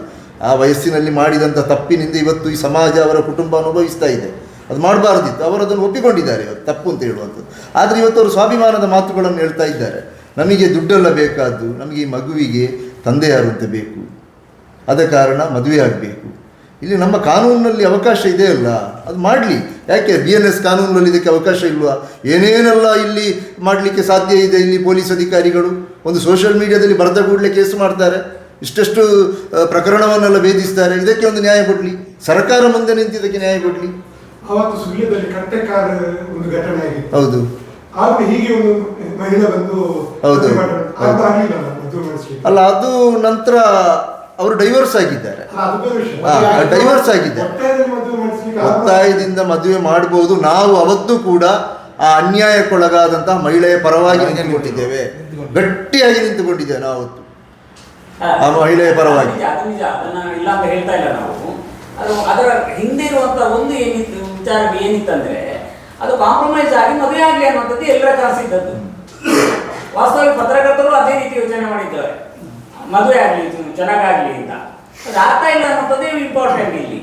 S1: ಆ ವಯಸ್ಸಿನಲ್ಲಿ ಮಾಡಿದಂಥ ತಪ್ಪಿನಿಂದ ಇವತ್ತು ಈ ಸಮಾಜ ಅವರ ಕುಟುಂಬ ಅನುಭವಿಸ್ತಾ ಇದೆ. ಅದು ಮಾಡಬಾರ್ದಿತ್ತು, ಅವರು ಅದನ್ನು ಒಪ್ಪಿಕೊಂಡಿದ್ದಾರೆ ಇವತ್ತು ತಪ್ಪು ಅಂತ ಹೇಳುವಂಥದ್ದು. ಆದರೆ ಇವತ್ತು ಅವರು ಸ್ವಾಭಿಮಾನದ ಮಾತುಗಳನ್ನು ಹೇಳ್ತಾ ಇದ್ದಾರೆ. ನಮಗೆ ದುಡ್ಡೆಲ್ಲ ಬೇಕಾದ್ದು, ನಮಗೆ ಈ ಮಗುವಿಗೆ ತಂದೆ ಯಾರು ಅಂತ ಬೇಕು, ಆದ ಕಾರಣ ಮದುವೆ ಆಗಬೇಕು. ಇಲ್ಲಿ ನಮ್ಮ ಕಾನೂನಿನಲ್ಲಿ ಅವಕಾಶ ಇದೆ ಅಲ್ಲ, ಅದು ಮಾಡಲಿ. ಯಾಕೆ BNS ಕಾನೂನಿನಲ್ಲಿ ಇದಕ್ಕೆ ಅವಕಾಶ ಇಲ್ವಾ? ಏನೇನೆಲ್ಲ ಇಲ್ಲಿ ಮಾಡಲಿಕ್ಕೆ ಸಾಧ್ಯ ಇದೆ. ಇಲ್ಲಿ ಪೊಲೀಸ್ ಅಧಿಕಾರಿಗಳು ಒಂದು ಸೋಷಿಯಲ್ ಮೀಡಿಯಾದಲ್ಲಿ ಬರೆದ ಕೂಡಲೇ ಕೇಸು ಮಾಡ್ತಾರೆ, ಇಷ್ಟೆಷ್ಟು ಪ್ರಕರಣವನ್ನೆಲ್ಲ ಭೇದಿಸ್ತಾರೆ. ಇದಕ್ಕೆ ಒಂದು ನ್ಯಾಯ ಕೊಡಲಿ, ಸರ್ಕಾರ ಮುಂದೆ ನಿಂತು ಇದಕ್ಕೆ ನ್ಯಾಯ ಕೊಡಲಿ.
S4: ಅವತ್ತು ಸುಳ್ಯದಲ್ಲಿ ಕಟ್ಟೆಕಾರ ಒಂದು ಘಟನೆ ಆಗಿತ್ತು.
S1: ಹೌದು,
S4: ಆಗ ಹೀಗೆ ಒಂದು ಮಹಿಳೆ ಬಂದು
S1: ಹೌದು
S4: ಅದಾಗ್ಲಿಲ್ಲ ಮದುವೆ ಮಾಡಿಸ್ಲಿಕ್ಕೆ.
S1: ಅಲ್ಲ, ಅದು ನಂತರ ಅವರು ಡೈವರ್ಸ್ ಆಗಿದ್ದಾರೆ.
S4: ಅಲ್ಲ, ಅದು ಬೇರೆ ವಿಷಯ.
S1: ಡೈವರ್ಸ್ ಆಗಿದ್ದಾರೆ.
S4: ಒತ್ತಾಯದಲ್ಲಿ ಮದುವೆ ಮಾಡಿಸ್ಲಿಕ್ಕೆ
S1: ಒತ್ತಾಯದಿಂದ ಮದುವೆ ಮಾಡಬಹುದು. ನಾವು ಅವತ್ತು ಕೂಡ ಆ ಅನ್ಯಾಯಕ್ಕೊಳಗಾದಂತಹ ಮಹಿಳೆಯ ಪರವಾಗಿ ನಿಂತುಕೊಂಡಿದ್ದೇವೆ, ಗಟ್ಟಿಯಾಗಿ ನಿಂತುಕೊಂಡಿದ್ದೇವೆ ನಾವು ಅವತ್ತು ಆ ಮಹಿಳೆಯ ಪರವಾಗಿ.
S3: ಅದು ನಿಜ, ಅದನ್ನ ಇಲ್ಲ ಅಂತ ಹೇಳ್ತಾ ಇಲ್ಲ ನಾವು. ಅದರ ಹಿಂದೆ ಇರುವಂತ ಒಂದು ಏನಿತ್ತು ವಿಚಾರ ಏನಿತ್ತಂದ್ರೆ ಅದು ಕಾಂಪ್ರಮೈಸ್ ಆಗಿ ಮದುವೆ ಆಗ್ಲಿ ಅನ್ನುವಂಥದ್ದು ಎಲ್ಲರ ಕನಸಿದ್ದದ್ದು. ವಾಸ್ತವಿಕ ಪತ್ರಕರ್ತರು ಅದೇ ರೀತಿ ಯೋಚನೆ ಮಾಡಿದ್ದಾರೆ, ಮದುವೆ ಆಗ್ಲಿ ಚೆನ್ನಾಗಾಗ್ಲಿ ಅಂತ. ಅದು ಆಗ್ತಾ ಇಲ್ಲ ಅನ್ನೋದೇ ಇಂಪಾರ್ಟೆಂಟ್ ಇಲ್ಲಿ.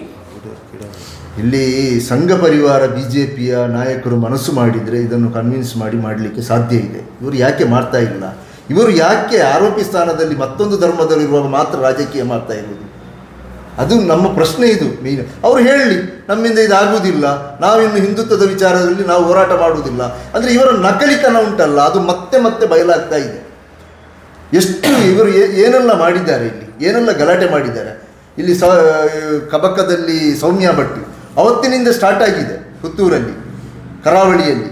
S1: ಇಲ್ಲಿ ಸಂಘ ಪರಿವಾರ BJPಯ ನಾಯಕರು ಮನಸ್ಸು ಮಾಡಿದರೆ ಇದನ್ನು ಕನ್ವಿನ್ಸ್ ಮಾಡಲಿಕ್ಕೆ ಸಾಧ್ಯ ಇದೆ. ಇವರು ಯಾಕೆ ಮಾಡ್ತಾ ಇಲ್ಲ? ಇವರು ಯಾಕೆ ಆರೋಪಿ ಸ್ಥಾನದಲ್ಲಿ ಮತ್ತೊಂದು ಧರ್ಮದಲ್ಲಿರುವಾಗ ಮಾತ್ರ ರಾಜಕೀಯ ಮಾಡ್ತಾ ಇರೋದು? ಅದು ನಮ್ಮ ಪ್ರಶ್ನೆ. ಇದು ಮೀನು ಅವರು ಹೇಳಲಿ, ನಮ್ಮಿಂದ ಇದಾಗುವುದಿಲ್ಲ, ನಾವಿನ್ನು ಹಿಂದುತ್ವದ ವಿಚಾರದಲ್ಲಿ ನಾವು ಹೋರಾಟ ಮಾಡುವುದಿಲ್ಲ ಅಂದರೆ ಇವರ ನಕಲಿತನ ಉಂಟಲ್ಲ, ಅದು ಮತ್ತೆ ಮತ್ತೆ ಬಯಲಾಗ್ತಾ ಇದೆ. ಎಷ್ಟು ಇವರು ಏನೆಲ್ಲ ಮಾಡಿದ್ದಾರೆ, ಇಲ್ಲಿ ಏನೆಲ್ಲ ಗಲಾಟೆ ಮಾಡಿದ್ದಾರೆ. ಇಲ್ಲಿ ಕಬಕದಲ್ಲಿ ಸೌಮ್ಯ ಭಟ್ಟಿ ಅವತ್ತಿನಿಂದ ಸ್ಟಾರ್ಟ್ ಆಗಿದೆ, ಪುತ್ತೂರಲ್ಲಿ ಕರಾವಳಿಯಲ್ಲಿ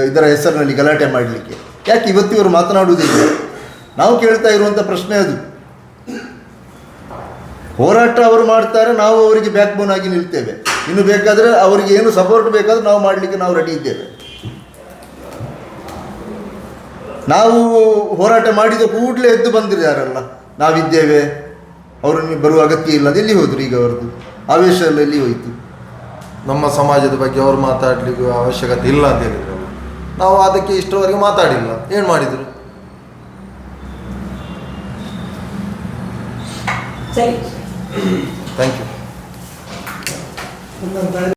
S1: ಇದರ ಹೆಸರಿನಲ್ಲಿ ಗಲಾಟೆ ಮಾಡಲಿಕ್ಕೆ. ಯಾಕೆ ಇವತ್ತಿವರು ಮಾತನಾಡುವುದಿಲ್ಲ? ನಾವು ಕೇಳ್ತಾ ಇರುವಂಥ ಪ್ರಶ್ನೆ ಅದು. ಹೋರಾಟ ಅವರು ಮಾಡ್ತಾರೆ, ನಾವು ಅವರಿಗೆ ಬ್ಯಾಕ್ ಬೋನ್ ಆಗಿ ನಿಲ್ತೇವೆ. ಇನ್ನು ಬೇಕಾದರೆ ಅವರಿಗೆ ಏನು ಸಪೋರ್ಟ್ ಬೇಕಾದರೂ ನಾವು ಮಾಡಲಿಕ್ಕೆ ನಾವು ರೆಡಿ ಇದ್ದೇವೆ. ನಾವು ಹೋರಾಟ ಮಾಡಿದ ಕೂಡಲೇ ಎದ್ದು ಬಂದಿದ್ದಾರಲ್ಲ, ನಾವಿದ್ದೇವೆ, ಅವರು ಬರುವ ಅಗತ್ಯ ಇಲ್ಲ. ಎಲ್ಲಿ ಹೋದರು ಈಗ? ಅವರದ್ದು ಆವೇಶ ಎಲ್ಲ ಎಲ್ಲಿ ಹೋಯಿತು?
S2: ನಮ್ಮ ಸಮಾಜದ ಬಗ್ಗೆ ಅವರು ಮಾತಾಡಲಿಕ್ಕೆ ಅವಶ್ಯಕತೆ ಇಲ್ಲ ಅಂತ ಹೇಳಿದ್ರಲ್ಲ, ನಾವು ಅದಕ್ಕೆ ಇಷ್ಟರವರೆಗೆ ಮಾತಾಡಿಲ್ಲ. ಏನು ಮಾಡಿದರು?
S3: ಸರಿ,
S2: ಥ್ಯಾಂಕ್ ಯು.